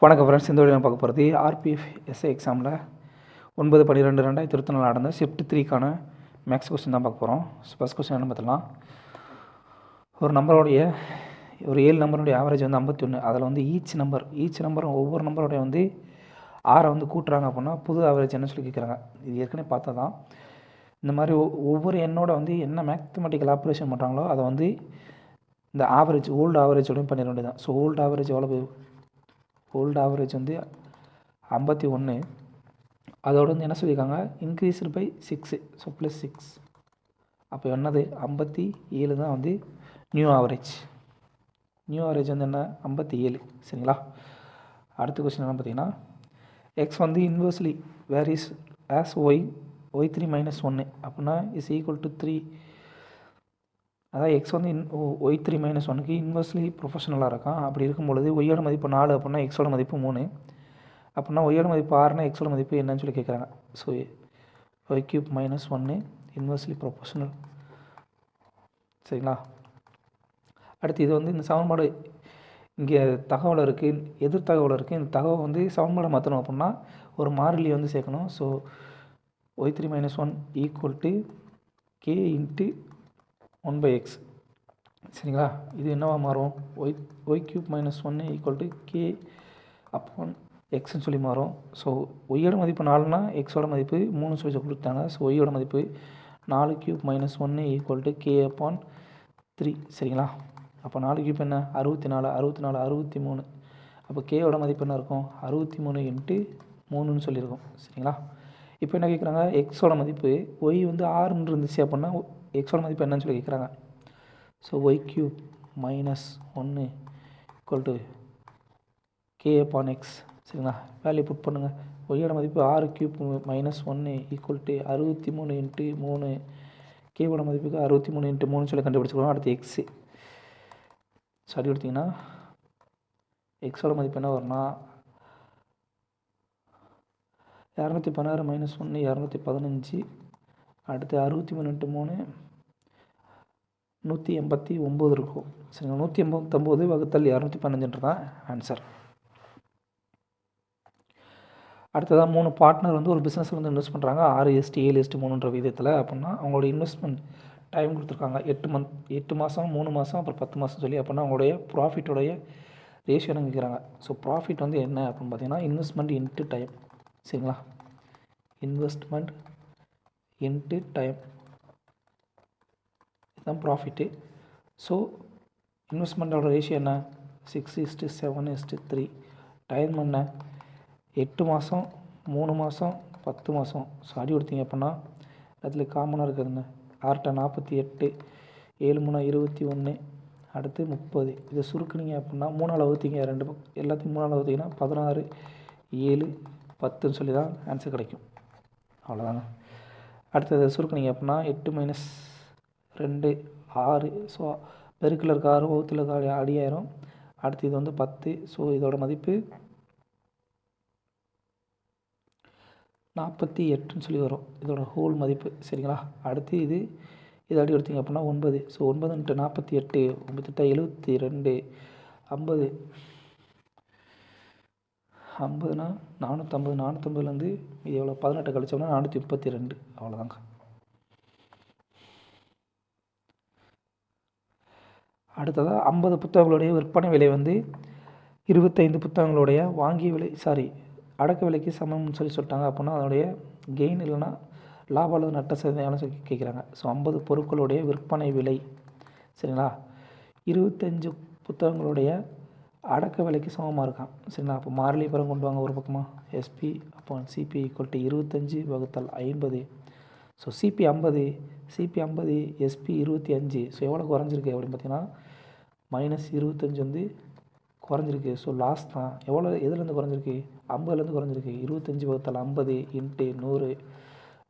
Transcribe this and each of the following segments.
வணக்கம் ஃப்ரெண்ட்ஸ். இந்த வீடியோ பார்க்க போகிறது ஆர்பிஎஃப் எஸ்ஐ எக்ஸாமில் 9/12/2024 நடந்த ஷிஃப்ட் 3க்கான மேக்ஸ் கொஸ்டின் தான் பார்க்க போகிறோம். ஃபஸ்ட் கொஸ்டின் என்ன பார்த்துலாம். ஒரு 7 நம்பருடைய ஆவரேஜ் வந்து 51. அதில் வந்து ஈச் நம்பரும் ஒவ்வொரு நம்பருடைய வந்து 6 வந்து கூட்டுறாங்க அப்படின்னா புது ஆவரேஜ் என்ன சொல்லி கேட்குறாங்க. இது ஏற்கனவே பார்த்தா தான். இந்த மாதிரி ஒவ்வொரு எண்ணோட வந்து என்ன மேத்தமெட்டிக்கல் ஆப்ரேஷன் பண்ணுறாங்களோ அதை வந்து இந்த ஆவரேஜ் ஓல்டு ஆவரேஜோடையும் பண்ணிட வேண்டியது தான். ஸோ ஓல்டு ஆவரேஜ் வந்து 51. அதோட வந்து என்ன சொல்லியிருக்காங்க, இன்க்ரீஸ்டு பை 6. ஸோ +6. அப்போ என்னது 57 தான் வந்து நியூ ஆவரேஜ் வந்து என்ன 57. சரிங்களா. அடுத்த கொஸ்டின் என்ன பார்த்தீங்கன்னா, எக்ஸ் வந்து இன்வெர்ஸ்லி வேரிஸ் ஆஸ் y3 - 1 அப்படின்னா இஸ் ஈக்குவல் டு 3. அதாவது எக்ஸ் வந்து y3 - 1க்கு இன்வெர்ஸ்லி ப்ரொஃபஷனலாக இருக்கான். அப்படி இருக்கும் பொழுது ஒய்யோட மதிப்பு 4 அப்படின்னா எக்ஸோட மதிப்பு 3 அப்படின்னா ஒய்யோட மதிப்பு 6னா எக்ஸோட மதிப்பு என்னன்னு சொல்லி கேட்குறாங்க. So y³ - 1 inversely professional. சரிங்களா. அடுத்து இது வந்து இந்த சமன்பாடு இங்கே தகவல் இருக்குது, எதிர் தகவல் இருக்குது. இந்த தகவல் வந்து சமன்பாடை மாற்றணும் அப்படின்னா ஒரு மாறிலியை வந்து சேர்க்கணும். So y3 - 1 equal to k × 1/x. சரிங்களா. இது என்னவா மாறும், y³ - 1 equal to k upon எக்ஸ்ன்னு சொல்லி மாறும். ஸோ ஒய்யோட மதிப்பு 4னா எக்ஸோட மதிப்பு 3 சொல்லி கொடுத்தாங்க. ஸோ ஒய்யோட மதிப்பு 4³ - 1 ஈக்குவல் டு k அப்பான் 3. சரிங்களா. அப்போ 4³ என்ன 64, 63. அப்போ கேயோட மதிப்பு என்ன இருக்கும் 63 × 3ன்னு சொல்லியிருக்கோம். சரிங்களா. இப்போ என்ன கேட்குறாங்க, எக்ஸோட மதிப்பு ஒய் வந்து 6 இருந்துச்சு அப்படின்னா எக்ஸோட மதிப்பு என்னன்னு சொல்லி கேட்குறாங்க. So y³ - 1 equal to k upon X. சரிங்களா. வேல்யூ புட் பண்ணுங்கள். ஒய்யோட மதிப்பு 6³ - 1 ஈக்குவல் டு 63 × 3. கேவோட மதிப்புக்கு 63 × 3 சொல்லி கண்டுபிடிச்சிக்கலாம். அடுத்து எக்ஸு. ஸோ அப்படி எடுத்திங்கன்னா எக்ஸோட மதிப்பு என்ன வரும்னா 216 - 1 215. அடுத்து 63 × 3 189 இருக்கும். சரிங்களா. 189 வகுத்தல் 215 தான் ஆன்சர். அடுத்ததாக 3 பார்ட்னர் வந்து ஒரு பிஸ்னஸில் வந்து இன்வெஸ்ட் பண்ணுறாங்க 6:7:3 விதத்தில். அப்படின்னா அவங்களோட இன்வெஸ்ட்மெண்ட் டைம் கொடுத்துருக்காங்க 8 மாதம் 3 மாதம் அப்புறம் 10 மாதம் சொல்லி. அப்படின்னா அவங்களுடைய ப்ராஃபிட்டோடைய ரேஷியோ கேட்குறாங்க. ஸோ ப்ராஃபிட் வந்து என்ன அப்படின்னு பார்த்தீங்கன்னா இன்வெஸ்ட்மெண்ட் இன்ட்டு டைம். சரிங்களா. இன்வெஸ்ட்மெண்ட் இன்ட்டு டைம் இதுதான் ப்ராஃபிட்டு. ஸோ இன்வெஸ்ட்மெண்ட்டோட ரேஷியோ என்ன 6:7:3. டைம் என்ன 8 மாதம் 3 மாதம் 10 மாதம். ஸோ அடி கொடுத்தீங்க அப்படின்னா அதில் காமனாக இருக்குதுங்க 6 48 7 3 21 அடுத்து 30. இதை சுருக்குனீங்க அப்படின்னா 3ஆல் வகுத்தீங்க, எல்லாத்தையும் 3ஆல் வகுத்தீங்கன்னா 16 7 10ன்னு சொல்லி தான் ஆன்சர் கிடைக்கும். அவ்வளோதாங்க. அடுத்தது சுருக்குனீங்க அப்படின்னா 8 - 2 6. ஸோ பெருக்கில் இருக்க 6 வகுத்தில் இருக்க அடியாயிரும். அடுத்து இது வந்து 10. ஸோ இதோட மதிப்பு 48ன்னு சொல்லி வரும் இதோட ஹோல் மதிப்பு. சரிங்களா. அடுத்து இது அடி எடுத்திங்க அப்படின்னா 9. ஸோ 9 × 48 9 72 50. 50னா 450. 450லேருந்து இது எவ்வளோ 18 கழிச்சோம்னா 432. அவ்வளோதாங்க. அடுத்ததாக 50 புத்தகங்களுடைய விற்பனை விலை வந்து 25 புத்தகங்களுடைய வாங்கிய விலை அடக்க விலைக்கு சமம்னு சொல்லிட்டாங்க. அப்படின்னா அதனுடைய கெயின் இல்லைன்னா லாபம் அல்லது நட்ட சதவீதம் சொல்லி கேட்குறாங்க. ஸோ 50 பொருட்களுடைய விற்பனை விலை. சரிங்களா. 25 புத்தகங்களுடைய அடக்க விலைக்கு சமமாக இருக்கான். சரிங்களா. அப்போ மாறிலி பிறகு கொண்டு வாங்க ஒரு பக்கமாக SP upon CP equal to 25 வகுத்தல் 50. So CP 50 SP 25. ஸோ எவ்வளோ குறைஞ்சிருக்கு அப்படின்னு பார்த்தீங்கன்னா -25 வந்து குறைஞ்சிருக்கு. ஸோ லாஸ் தான். எதுலேருந்து குறைஞ்சிருக்கு 50லேருந்து குறைஞ்சிருக்கு. 25 வகுத்தல் 50 × 100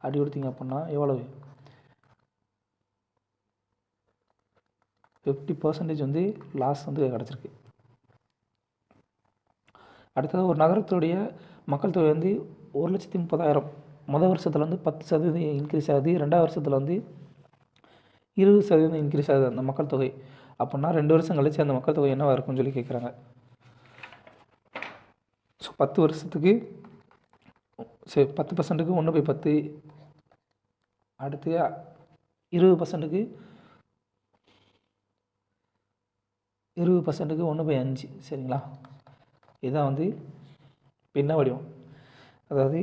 அடி கொடுத்தீங்க அப்படின்னா எவ்வளவு 50% வந்து லாஸ் வந்து கிடச்சிருக்கு. அடுத்தது ஒரு நகரத்துடைய மக்கள் தொகை வந்து 1,30,000 முதல் வருஷத்தில் வந்து 10% இன்க்ரீஸ் ஆகுது. 2வது வருஷத்தில் வந்து 20% இன்க்ரீஸ் ஆகுது அந்த மக்கள் தொகை. அப்படின்னா 2 வருஷம் கழிச்சு அந்த மக்கள் தொகை என்னவாக இருக்கும்னு சொல்லி கேட்குறாங்க. ஸோ 10 வருஷத்துக்கு சரி 10%க்கு 1/10. அடுத்து 20%க்கு 1/5 சரிங்களா. இதுதான் வந்து பின்ன வடிவம். அதாவது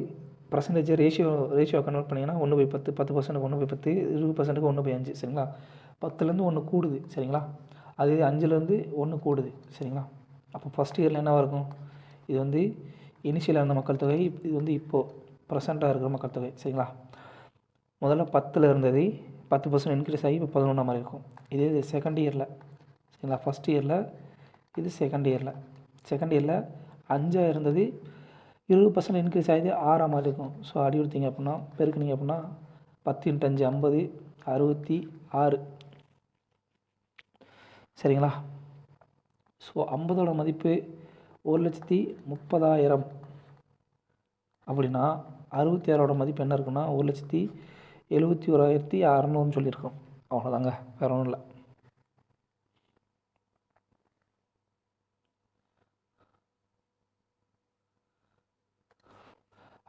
பர்சன்டேஜ் ரேஷியோ கன்வெர்ட் பண்ணிங்கன்னா 1/10, 10%க்கு 1/10, 20%க்கு 1/5 சரிங்களா. 10லேருந்து 1 கூடுது சரிங்களா. அது 5லேருந்து 1 கூடுது சரிங்களா. அப்போ ஃபஸ்ட் இயரில் என்னவாக இருக்கும், இது வந்து இனிஷியலாக இருந்த மக்கள் தொகை, இது வந்து இப்போது ப்ரெசண்ட்டாக இருக்கிற மக்கள் தொகை சரிங்களா. முதல்ல 10ல் இருந்தது 10% இன்க்ரீஸ் ஆகி இப்போ 11 மாதிரி இருக்கும். இதே இது செகண்ட் இயரில் சரிங்களா. ஃபஸ்ட் இயரில் இது செகண்ட் இயரில் 5 இருந்தது 20% இன்க்ரீஸ் ஆகி 6 மாதிரி இருக்கும். ஸோ அடி கொடுத்தீங்க அப்படின்னா பெருக்குனிங்க அப்படின்னா 10 × 5 50, 66 சரிங்களா. ஸோ 50ஓட மதிப்பு 1,30,000 அப்படின்னா 66ஓட மதிப்பு என்ன இருக்குன்னா 1,71,600 சொல்லியிருக்கோம். அவ்வளோதாங்க, வேறு ஒன்றும் இல்லை.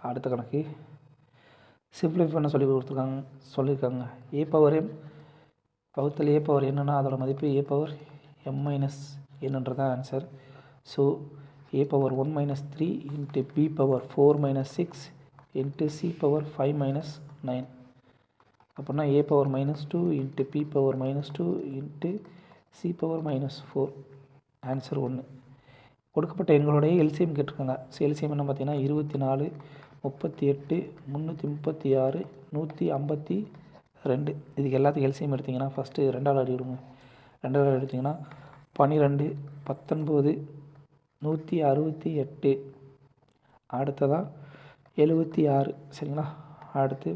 அடுத்த கணக்கு சிம்பிளிஃபை பண்ண சொல்லியிருக்காங்க. a பவர் m வகுத்தல் a பவர் என்னன்னா அதோட மதிப்பு a பவர் m - என்னன்றதான் answer. So a power 1 - 3 × b power 4 - 6 × c power 5 - 9 அப்படின்னா a power -2 × b power -2 × c power -4 answer 1. கொடுக்கப்பட்ட எண்களுடைய எல்சிஎம் கேட்டிருக்காங்க. ஸோ எல்சிஎம் என்ன பார்த்தீங்கன்னா 24, 38, 336, 152. இதுக்கு எல்லாத்துக்கும் எல்சிஎம் எடுத்திங்கன்னா ஃபஸ்ட்டு 2ஆல் அடி விடுங்க. 2ஆல் எடுத்திங்கன்னா 12, 19, 168. அடுத்ததாக 76 சரிங்களா. அடுத்து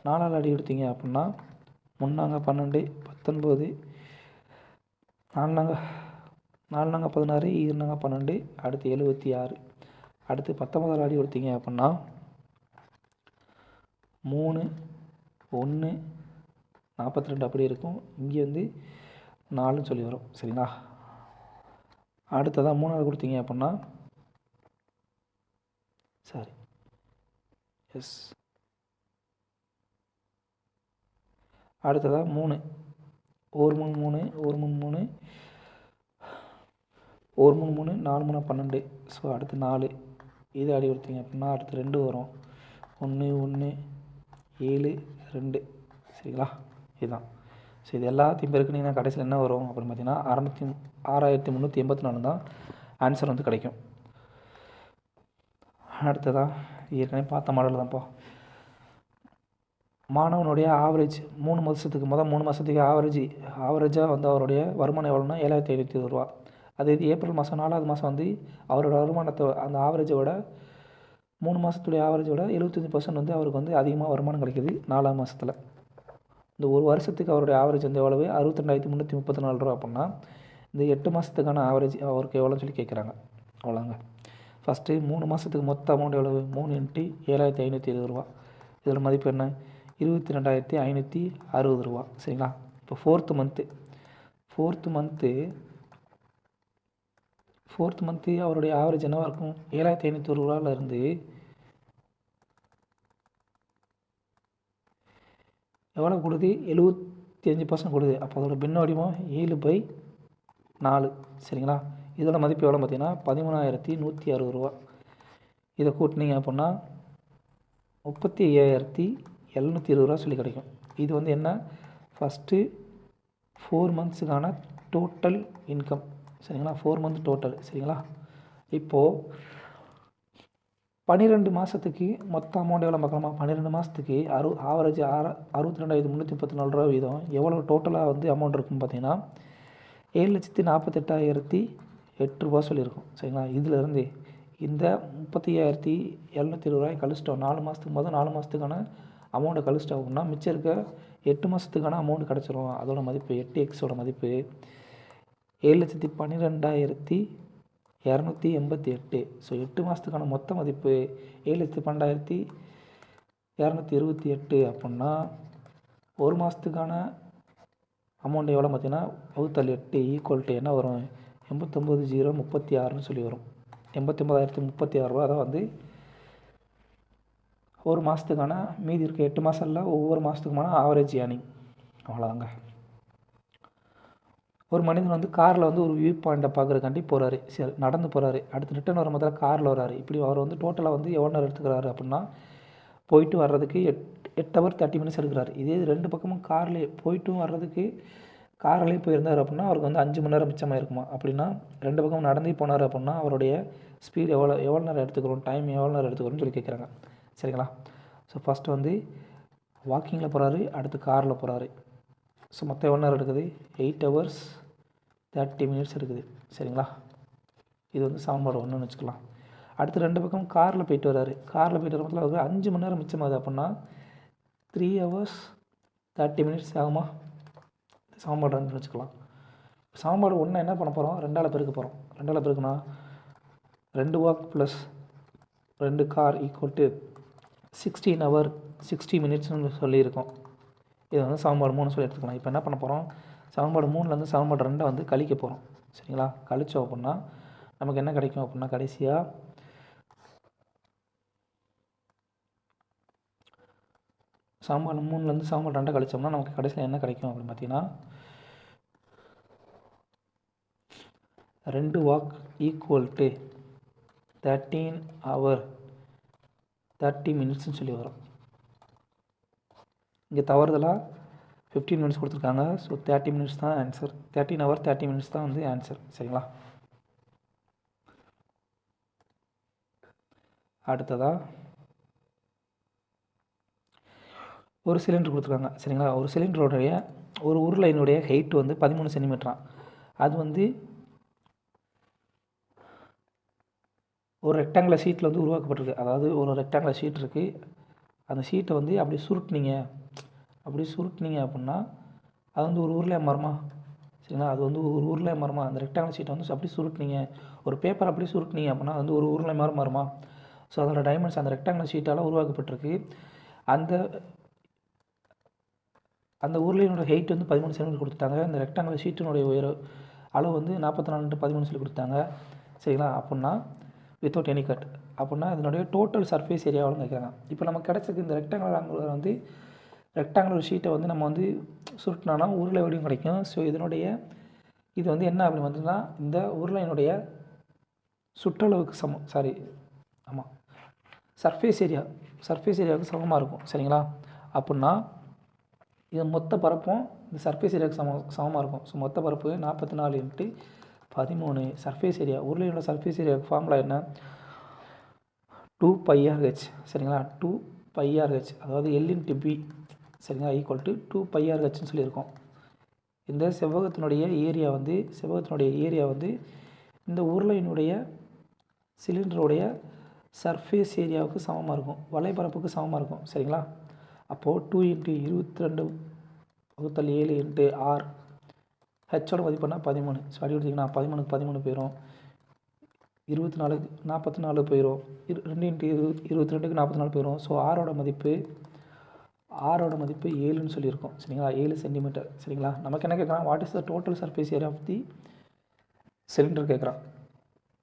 4ஆல் அடி எடுத்தீங்க அப்படின்னா 3 12, 19, 4 16, 2 12, அடுத்து 76. அடுத்து 19ஆல் அடி கொடுத்தீங்க அப்படின்னா 3, 1, 42 அப்படி இருக்கும். இங்கே வந்து 4ன்னு சொல்லி வரும் சரிங்களா. அடுத்ததாக 3ஆல் கொடுத்தீங்க அப்படின்னா அடுத்ததாக 3, 1 3 3, 1 3 3, 1 3 3, 4 3 12. ஸோ அடுத்து 4 இது அடி கொடுத்தீங்க அப்படின்னா அடுத்து 2 வரும். 1 1, 7 2 சரிங்களா. இதுதான். ஸோ இது எல்லாத்தையும் பெருக்குனிங்கன்னா கடைசியில் என்ன வரும் அப்படின்னு பார்த்தீங்கன்னா 6384 தான் ஆன்சர் வந்து கிடைக்கும். அடுத்ததான் ஏற்கனவே பார்த்த மாடல் தான்ப்பா. மாணவனுடைய ஆவரேஜ் 3 மாதத்துக்கு ஆவரேஜாக வந்து அவருடைய வருமானம் எவ்வளோன்னா 7520 ரூபா. அதே இது ஏப்ரல் மாதம் 4வது மாதம் வந்து அவரோட வருமானத்தை அந்த ஆவரேஜை விட 3 மாதத்துடைய ஆவரேஜை விட 75% வந்து அவருக்கு வந்து அதிகமாக வருமானம் கிடைக்கிது 4ஆம் மாதத்தில். இந்த ஒரு வருஷத்துக்கு அவருடைய ஆவரேஜ் வந்து எவ்வளவு 62,334 ரூபா அப்படின்னா இந்த 8 மாதத்துக்கான ஆவரேஜ் அவருக்கு எவ்வளோன்னு சொல்லி கேட்குறாங்க. அவ்வளோங்க. ஃபஸ்ட்டு 3 மாதத்துக்கு மொத்த அமௌண்ட் எவ்வளவு 3 × 7,520 ரூபா. இதோட மதிப்பு என்ன 22,560 ரூபா சரிங்களா. இப்போ ஃபோர்த்து மந்த்து அவருடைய ஆவரேஜ் என்னவாக இருக்கும் 7,560 ரூபாயிலேருந்து எவ்வளோ கொடுது 75% கொடுது. அப்போ அதோட பின்ன வடிவம் 7/4 சரிங்களா. இதோட மதிப்பு எவ்வளோ பார்த்தீங்கன்னா 13,160 ரூபா. இதை கூட்டினீங்க அப்படின்னா 35,720 ரூபா சொல்லி கிடைக்கும். இது வந்து என்ன ஃபஸ்ட்டு 4 மந்த்ஸுக்கான டோட்டல் இன்கம் சரிங்களா. 4 மந்த் டோட்டல் சரிங்களா. இப்போது 12 மாதத்துக்கு மொத்த அமௌண்ட் எவ்வளோ பார்க்கலாமா. 12 மாதத்துக்கு ஆவரேஜ் 62,334 ரூபா வீதம் எவ்வளோ டோட்டலாக வந்து அமௌண்ட் இருக்குன்னு பார்த்தீங்கன்னா 7,48,008 ரூபா சொல்லியிருக்கோம் சரிங்களா. இதிலேருந்து இந்த 35,720 ரூபாய் கழிச்சிட்டோம். 4 மாதத்துக்கு 4 மாதத்துக்கான அமௌண்ட்டை கழிச்சிட்டோம் அப்படின்னா மிச்சம் இருக்க 8 மாதத்துக்கான அமௌண்ட் கிடச்சிரும். அதோட மதிப்பு 8x மதிப்பு 7,12,288. ஸோ 8 மாதத்துக்கான மொத்த மதிப்பு 7,12,228 அப்படின்னா ஒரு மாதத்துக்கான அமௌண்ட் எவ்வளோ பார்த்தீங்கன்னா ÷ 8 = என்ன வரும் 89,036ன்னு சொல்லி வரும் 89,036 ரூபா தான் வந்து ஒரு மாதத்துக்கான மீதி இருக்க 8 மாதம் இல்லை ஒவ்வொரு மாதத்துக்குமான ஆவரேஜ் ஏர்னிங். அவ்வளோதாங்க. ஒரு மனிதன் வந்து காரில் வந்து ஒரு வியூ பாயிண்ட்டை பார்க்குறக்காண்டி போகிறாரு, சரி நடந்து போகிறாரு, அடுத்து ரிட்டன் வர முதல்ல காரில் வராரு. இப்படி அவர் வந்து டோட்டலாக வந்து எவ்வளோ நேரம் எடுத்துக்கிறாரு அப்படின்னா போயிட்டு வர்றதுக்கு 8 ஹவர் 30 மினிட்ஸ் எடுக்கிறாரு. இதே 2 பக்கமும் கார்லேயே போயிட்டும் வர்றதுக்கு கார்லேயே போயிருந்தார் அப்படின்னா அவருக்கு வந்து 5 மணி நேரம் மிச்சமாக இருக்குமா. அப்படின்னா 2 பக்கமும் நடந்தே போனார் அப்படின்னா அவருடைய ஸ்பீடு எவ்வளோ நேரம் எடுத்துக்கிறோம், டைம் எவ்வளோ நேரம் எடுத்துக்கிறோம்னு சொல்லி கேட்குறாங்க. சரிங்களா? ஸோ ஃபஸ்ட்டு வந்து வாக்கிங்கில் போகிறாரு, அடுத்து காரில் போகிறாரு. ஸோ மொத்தம் எவ்வளோ நேரம் எடுக்குது? 8 ஹவர்ஸ் 30 மினிட்ஸ் இருக்குது. சரிங்களா? இது வந்து சமன்பாடு 1ன்னு வச்சுக்கலாம். அடுத்து 2 பக்கம் காரில் போயிட்டு வராரு. காரில் போயிட்டு வரப்போ அவருக்கு 5 மணி நேரம் மிச்சமாகுது அப்படின்னா 3 ஹவர்ஸ் 30 மினிட்ஸ் ஆகுமா? சமன்பாடு 2ன்னு வச்சுக்கலாம். சமன்பாடு 1 என்ன பண்ண போகிறோம்? 2ஆல் பெருக்க போகிறோம். 2ஆல் பெருக்குனா 2 walk plus 2 car equal to 16 hour 60 மினிட்ஸ்னு சொல்லியிருக்கோம். இது வந்து சமன்பாடு 3 சொல்லி எடுத்துக்கலாம். இப்போ என்ன பண்ண போகிறோம்? சமன்பாடு 3லேருந்து சமன்பாடு 2 வந்து கழிக்க போகிறோம். சரிங்களா? கழிச்சோம் அப்படின்னா நமக்கு என்ன கிடைக்கும் அப்படின்னா கடைசியாக சமன்பாடு 3லேருந்து சமன்பாடு 2 கழிச்சோம்னா நமக்கு கடைசியில் என்ன கிடைக்கும் அப்படின்னு பார்த்தீங்கன்னா 2 வாக் ஈக்குவல் டு 13 ஹவர் 30 மினிட்ஸ்னு சொல்லி வரும். இங்கே தவறுதலாக 15 மினிட்ஸ் கொடுத்துருக்காங்க. ஸோ 30 மினிட்ஸ் தான் ஆன்சர். 13 ஹவர் 30 மினிட்ஸ் தான் வந்து ஆன்சர். சரிங்களா? அடுத்ததாக ஒரு சிலிண்டர் கொடுத்துருக்காங்க. சரிங்களா? ஒரு சிலிண்டருடைய ஒரு உருளையினுடைய ஹைட் வந்து 13 சென்டிமீட்டரான். அது வந்து ஒரு ரெக்டாங்குலர் ஷீட்டில் வந்து உருவாக்கப்பட்டிருக்கு. அதாவது ஒரு ரெக்டாங்குலர் ஷீட் இருக்குது. அந்த ஷீட்டை வந்து அப்படி சுருட்டினீங்க அப்படின்னா அது வந்து ஒரு உருளை மரமா. சரிங்களா? அது வந்து ஒரு உருளை மரமா. அந்த ரெக்டாங்குலர் ஷீட்டை வந்து அப்படி சுருட்டினீங்க, ஒரு பேப்பர் அப்படி சுருட்டினீங்க அப்படின்னா அது வந்து ஒரு உருளை மரம் வருமா. ஸோ அதோட டைமென்ஷன் அந்த ரெக்டாங்குலர் ஷீட்டால் உருவாக்கப்பட்டிருக்கு. அந்த உருளையினோட ஹைட் வந்து 13 சென்டிமீட்டர் கொடுத்துட்டாங்க. அந்த ரெக்டாங்குலர் ஷீட்டினுடைய அளவு வந்து 44x13 சொல்லி கொடுத்தாங்க. சரிங்களா? அப்படின்னா வித்தவுட் எனி கட் அப்படின்னா இதனுடைய டோட்டல் சர்ஃபேஸ் ஏரியாவும் கேட்குறாங்க. இப்போ நமக்கு கிடச்சிருக்கு இந்த ரெக்டாங்குலர் வந்து ரெக்டாங்குலர் ஷீட்டை வந்து நம்ம வந்து சுருட்டினா உருளை வடிவம் கிடைக்கும். ஸோ இது வந்து என்ன அப்படின்னு பார்த்தீங்கன்னா இந்த உருளையினுடைய சுற்றளவுக்கு சமம். சர்ஃபேஸ் ஏரியாவுக்கு சமமாக இருக்கும். சரிங்களா? அப்படின்னா இது மொத்த பரப்பும் இந்த சர்ஃபேஸ் ஏரியாவுக்கு சமமாக இருக்கும். ஸோ மொத்த பரப்பு 44x13 சர்ஃபேஸ் ஏரியா. உருளையோட சர்ஃபேஸ் ஏரியாவுக்கு ஃபார்முலா என்ன? 2πRH. சரிங்களா? 2πRH அதாவது L×B. சரிங்களா? ஈக்குவல் டு 2πRHன்னு சொல்லியிருக்கோம். இந்த செவ்வகத்தினுடைய ஏரியா வந்து இந்த உருளையினுடைய சிலிண்டருடைய சர்ஃபேஸ் ஏரியாவுக்கு சமமாக இருக்கும், வலைப்பரப்புக்கு சமமாக இருக்கும். சரிங்களா? அப்போது 2×22/7 ஹெச்சோட மதிப்புனா 13. ஸோ அடி எடுத்திங்கன்னா 13க்கு 13 போயிடும், 44 போயிடும், 2×22க்கு 44 போயிடும். ஸோ ஆரோட மதிப்பு 7ன்னு சொல்லியிருக்கோம். சரிங்களா? 7 சென்டிமீட்டர். சரிங்களா? நமக்கு என்ன கேட்குறான்? What is the total surface area of the cylinder கேட்குறான்.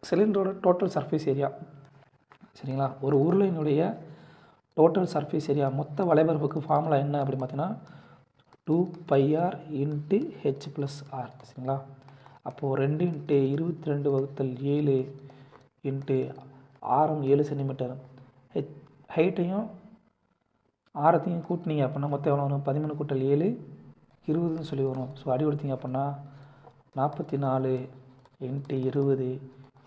சிலிண்டரோட டோட்டல் சர்ஃபேஸ் ஏரியா. சரிங்களா? ஒரு உருளையினுடைய டோட்டல் சர்ஃபேஸ் ஏரியா மொத்த வலைபரப்புக்கு ஃபார்முலா என்ன அப்படின்னு பார்த்தீங்கன்னா 2πr×h+r. சரிங்களா? அப்போது 2×22/7 ஆரம் 7 சென்டிமீட்டர், ஹைட்டையும் ஆரத்தையும் கூட்டினீங்க அப்படின்னா மொத்தம் எவ்வளோ வரும்? 13 × 7 20ன்னு சொல்லி வரும். ஸோ அடி கொடுத்தீங்க அப்படின்னா 44×20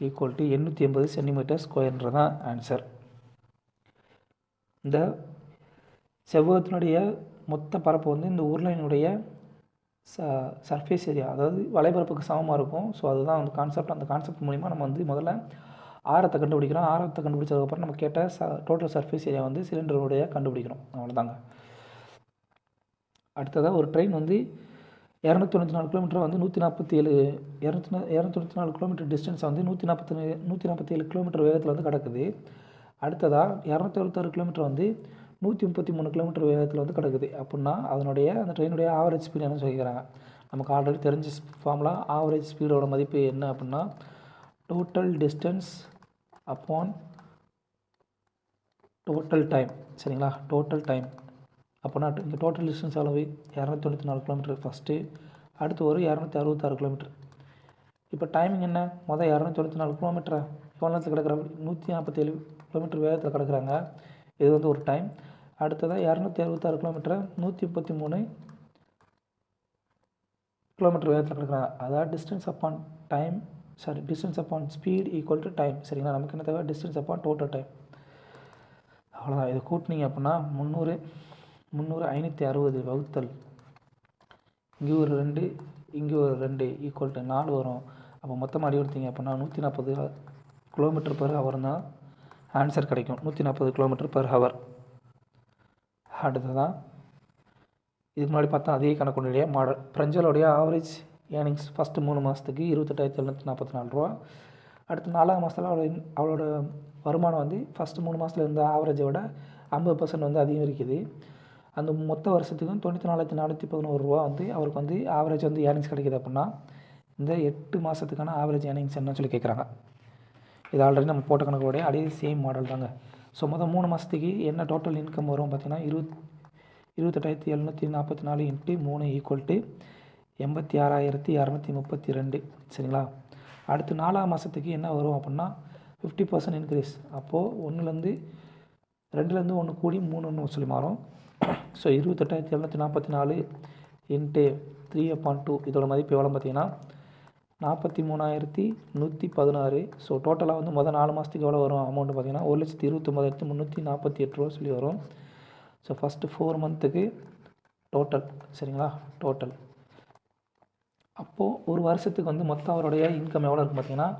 ஈக்குவல் டு 880 சென்டிமீட்டர் ஸ்கொயர்ன்றது தான் ஆன்சர். இந்த செவ்வகத்தினுடைய மொத்த பரப்பு வந்து இந்த உருளையினுடைய சர்ஃபேஸ் ஏரியா அதாவது வலைபரப்புக்கு சமமாக இருக்கும். ஸோ அதுதான் வந்து கான்செப்ட். அந்த கான்செப்ட் மூலிமா நம்ம வந்து முதல்ல ஆரத்தை கண்டுபிடிக்கிறோம். ஆரத்தை கண்டுபிடிச்சதுக்கப்புறம் நம்ம கேட்ட டோட்டல் சர்ஃபேஸ் ஏரியா வந்து சிலிண்டருடைய கண்டுபிடிக்கிறோம். அவ்வளோதாங்க. அடுத்ததாக ஒரு ட்ரெயின் வந்து 294 கிலோமீட்டர் வந்து 294 கிலோமீட்டர் டிஸ்டன்ஸை வந்து 147 கிலோமீட்டர் வேகத்தில் வந்து கிடக்குது. அடுத்ததாக 226 கிலோமீட்டர் வந்து 133 கிலோமீட்டர் வேகத்தில் வந்து கிடக்குது. அப்படின்னா அந்த ட்ரெயினுடைய ஆவரேஜ் ஸ்பீடு என்ன சொல்லிக்கிறாங்க? நமக்கு ஆல்ரெடி தெரிஞ்ச ஃபார்முலா. ஆவரேஜ் ஸ்பீடோட மதிப்பு என்ன அப்படின்னா total distance upon total time. சரிங்களா, டோட்டல் டைம் அப்போனா இங்கே டோட்டல் டிஸ்டன்ஸ் எவ்வளவு 294 கிலோமீட்டர் ஃபஸ்ட்டு, அடுத்து ஒரு 266 கிலோமீட்டர். இப்போ டைமிங் என்ன, மொதல் 294 கிலோமீட்டரை எவ்வளோ நேரத்தில் கிடக்குறாங்க, 147 கிலோமீட்டர் வேகத்தில் கிடக்குறாங்க. இது வந்து ஒரு டைம். அடுத்ததாக 266 கிலோமீட்டரை 133 கிலோமீட்டர் வேகத்தில் கிடக்குறாங்க. அதாவது distance upon time, distance upon speed equal to time. சரிங்களா, நமக்கு என்ன தேவை, டிஸ்டன்ஸ் அப்பான் டோட்டல் டைம். அவ்வளோதான். இதை கூட்டினீங்க அப்படின்னா 300 560 வகுத்தல் இங்கே ஒரு 2 இங்கே ஒரு 2 ஈக்குவல் டு 4 வரும். அப்போ மொத்தமாக அடி கொடுத்தீங்க அப்படின்னா 140 கிலோமீட்டர் பர் ஹவர் தான் ஆன்சர் கிடைக்கும். 140 கிலோமீட்டர் பர் ஹவர். அடுத்ததான் இதுக்கு முன்னாடி பார்த்தா அதே கணக்குடைய மாடல். பிரஞ்சலோடைய ஆவரேஜ் ஏர்னிங்ஸ் ஃபஸ்ட்டு 3 மாதத்துக்கு 28,744 ரூபா. அடுத்து 4ஆம் மாதத்தில் அவளோட வருமானம் வந்து ஃபஸ்ட்டு 3 மாதத்தில் இருந்த ஆவரேஜை விட 50% வந்து அதிகம் இருக்குது. அந்த மொத்த வருஷத்துக்கும் 94,411 ரூபா வந்து அவருக்கு வந்து ஆவரேஜ் வந்து ஏர்னிங்ஸ் கிடைக்கிது. அப்படின்னா இந்த 8 மாதத்துக்கான ஆவரேஜ் ஏர்னிங்ஸ் என்னன்னு சொல்லி கேட்குறாங்க. இது ஆல்ரெடி நம்ம போட்ட கணக்கோடைய அதே சேம் மாடல் தாங்க. ஸோ மொதல் 3 மாதத்துக்கு என்ன டோட்டல் இன்கம் வரும் பார்த்திங்கன்னா 28,744 இன்ட்டு 3 ஈக்குவல் டு 86,232. சரிங்களா, அடுத்து 4ஆம் மாதத்துக்கு என்ன வரும் அப்படின்னா 50% இன்க்ரீஸ். அப்போது 2லேருந்து 1 கூடி 3 சொல்லி மாறும். ஸோ 28,744 இன்ட்டு 3/2 இதோட மதிப்பு எவ்வளோ பார்த்தீங்கன்னா 43,116. ஸோ டோட்டலாக வந்து மொதல் 4 மாதத்துக்கு எவ்வளோ வரும் அமௌண்ட்டு பார்த்தீங்கன்னா 1,29,348 ரூபா சொல்லி வரும். ஸோ ஃபஸ்ட்டு 4 மந்த்துக்கு டோட்டல். சரிங்களா, டோட்டல் அப்போது ஒரு வருஷத்துக்கு வந்து மொத்தம் அவருடைய இன்கம் எவ்வளோ இருக்கும் பார்த்தீங்கன்னா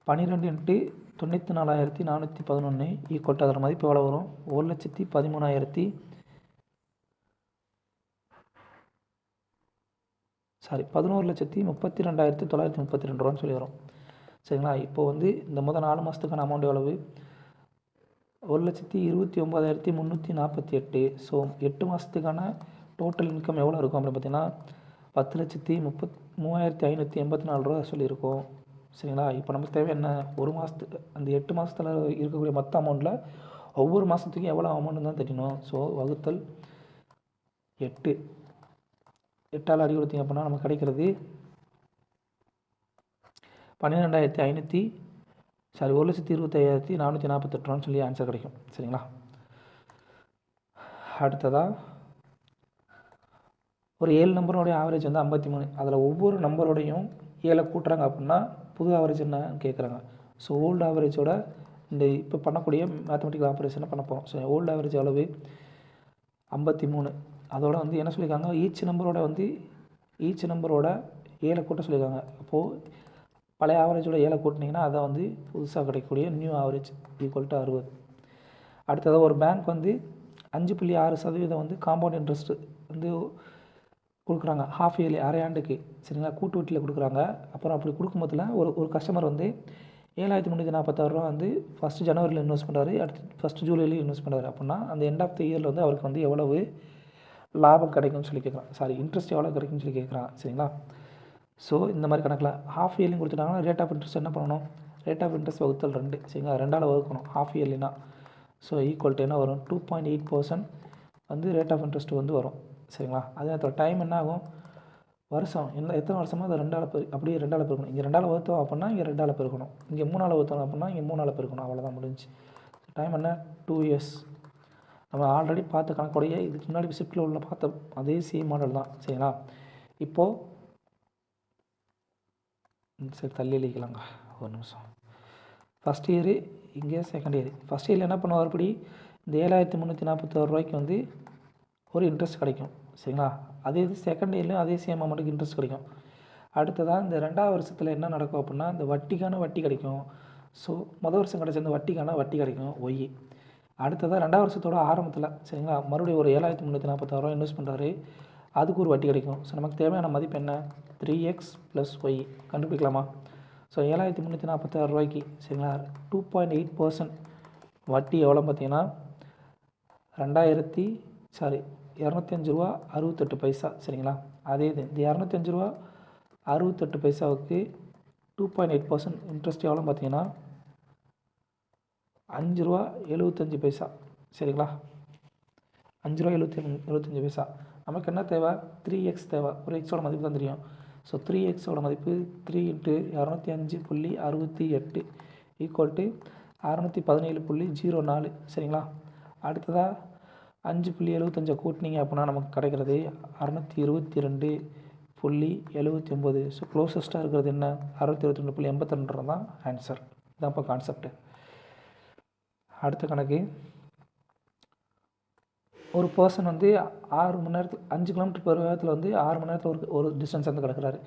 12 இன்ட்டு 94,411 ஈக்குவல் டு அதோட மதிப்பு எவ்வளோ வரும் 11,32,932 ரூபான்னு சொல்லி வரும். சரிங்களா, இப்போ வந்து இந்த மொதல் 4 மாதத்துக்கான அமௌண்ட் எவ்வளவு 1,29,348. ஸோ 8 மாதத்துக்கான டோட்டல் இன்கம் எவ்வளோ இருக்கும் அப்படின்னு பார்த்தீங்கன்னா 10,33,584 ரூபா சொல்லியிருக்கோம். சரிங்களா, இப்போ நமக்கு தேவை என்ன, ஒரு மாதத்துக்கு அந்த 8 மாதத்தில் இருக்கக்கூடிய மொத்த அமௌண்ட்டில் ஒவ்வொரு மாதத்துக்கும் எவ்வளோ அமௌண்ட்டு தான் தெரியணும். ஸோ வகுத்தல் 8 அடி கொடுத்தீங்க அப்படின்னா நமக்கு கிடைக்கிறது 1,25,448 ரூபான்னு சொல்லி ஆன்சர் கிடைக்கும். சரிங்களா, அடுத்ததாக ஒரு 7 நம்பரோடைய ஆவரேஜ் வந்து 53. அதில் ஒவ்வொரு நம்பரோடையும் 7 கூட்டுறாங்க அப்படின்னா புது ஆவரேஜ் என்ன கேட்குறாங்க. ஸோ ஓல்டு ஆவரேஜோட இந்த இப்போ பண்ணக்கூடிய மேத்தமெட்டிக்கல் ஆப்ரேஷனை பண்ண போகிறோம். ஸோ ஓல்டு ஆவரேஜ் எவ்வளவு 53. அதோட வந்து என்ன சொல்லியிருக்காங்க, ஈச் நம்பரோட 7 கூட்ட சொல்லியிருக்காங்க. அப்போது பழைய ஆவரேஜோட 7 கூட்டினீங்கன்னா அதை வந்து புதுசாக கிடைக்கக்கூடிய நியூ ஆவரேஜ் ஈக்குவல் டு 60. அடுத்ததாக ஒரு பேங்க் வந்து 5.6% வந்து காம்பவுண்ட் இன்ட்ரெஸ்ட் வந்து கொடுக்குறாங்க ஹாஃப் இயர்லி, அரை ஆண்டுக்கு. சரிங்களா, கூட்டு வட்டியில் கொடுக்குறாங்க. அப்புறம் அப்படி கொடுக்கும்போதில் ஒரு கஸ்டமர் வந்து 7,346 ரூபா வந்து ஃபஸ்ட்டு ஜனவரியில் இன்வெஸ்ட் பண்ணுறாரு, அடுத்து ஃபஸ்ட்டு ஜூலையில் இன்வெஸ்ட் பண்ணுறாரு. அப்படின்னா அந்த எண்ட் ஆஃப் த இயரில் வந்து அவருக்கு வந்து எவ்வளவு லாபம் கிடைக்கும்னு சொல்லி கேட்குறான். இன்ட்ரெஸ்ட் எவ்வளோ கிடைக்கும்னு சொல்லி கேட்குறான். சரிங்களா, ஸோ இந்த மாதிரி கணக்கில் ஹாஃப் இயர்லியும் கொடுத்துட்டாங்கன்னா ரேட் ஆஃப் இன்ட்ரெஸ்ட் என்ன பண்ணணும், ரேட் ஆஃப் இன்ட்ரெஸ்ட் வகுத்தல் 2. சரிங்களா, 2ஆல் வகுக்கணும் ஹாஃப் இயர்லினா. ஸோ ஈக்குவல் டு என்ன வரும் 2.8% வந்து ரேட் ஆஃப் இன்ட்ரெஸ்ட் வந்து வரும். சரிங்களா, அதே நேரத்தில் டைம் என்ன ஆகும், வருஷம் எத்தனை வருஷமாக அதை 2ஆல் அப்படியே 2ஆல் பெருக்கணும். இங்கே 2ஆல் வகுத்தோம் அப்படின்னா இங்கே 2ஆல் பெருக்கணும், இங்கே 3ஆல் வகுத்தோம் அப்படின்னா இங்கே 3ஆல் பெருக்கணும். அவ்வளோதான் முடிஞ்சு. டைம் என்ன 2 இயர்ஸ். நம்ம ஆல்ரெடி பார்த்த கணக்குடைய இதுக்கு முன்னாடி ஷிஃப்ட்டில் உள்ள பார்த்த அதே சேம் மாடல் தான். சரிங்களா, இப்போது சரி தள்ளி அழிக்கலாங்க ஒரு நிமிஷம். ஃபஸ்ட் இயரு இங்கே செகண்ட் இயர். ஃபஸ்ட் இயரில் என்ன பண்ணுவார், இப்படி இந்த 7,346 ரூபாய்க்கு வந்து ஒரு இன்ட்ரெஸ்ட் கிடைக்கும். சரிங்களா, அதே இது செகண்ட் இயர்லேயும் அதே சேம் அமௌண்ட்டுக்கு இன்ட்ரெஸ்ட் கிடைக்கும். அடுத்ததாக இந்த 2ஆவது வருஷத்தில் என்ன நடக்கும் அப்படின்னா இந்த வட்டிக்கான வட்டி கிடைக்கும். ஸோ மொதல் வருஷம் கிடைச்ச இந்த வட்டிக்கான வட்டி கிடைக்கும் ஒய். அடுத்ததாக 2ஆவது வருஷத்தோட ஆரம்பத்தில் சரிங்களா மறுபடியும் ஒரு 7,346 ரூபா இன்வெஸ்ட் பண்ணுறாரு, அதுக்கு ஒரு வட்டி கிடைக்கும். ஸோ நமக்கு தேவையான மதிப்பு என்ன 3x + y கண்டுபிடிக்கலாமா. ஸோ 7,346 ரூபாய்க்கு சரிங்களா 2.8% வட்டி எவ்வளோ பார்த்தீங்கன்னா 205 ரூபா 68 பைசா. சரிங்களா, அதே இது இந்த 205 ரூபா 68 பைசாவுக்கு 2.8% இன்ட்ரெஸ்ட் எவ்வளோ பார்த்தீங்கன்னா 5 ரூபா 75 பைசா. சரிங்களா? 5 ரூபா 75 பைசா. நமக்கு என்ன தேவை? 3x தேவை. ஒரு எக்ஸோட மதிப்பு தான் தெரியும். ஸோ 3xோட மதிப்பு 3 × 205.68 ஈக்குவல் டு 617.04. சரிங்களா? அடுத்ததாக 5.75 கூட்டினீங்க அப்படின்னா நமக்கு கிடைக்கிறது 622.79. ஸோ க்ளோசஸ்ட்டாக இருக்கிறது என்ன? 622.82 தான் ஆன்சர். இதான் இப்போ கான்செப்ட். அடுத்த கணக்கு, ஒரு பர்சன் வந்து 6 மணி நேரத்தில் 5 கிலோமீட்டர் பெர் வேகத்தில் வந்து 6 மணி நேரத்தில் ஒரு டிஸ்டன்ஸ் வந்து கிடக்கிறாரு.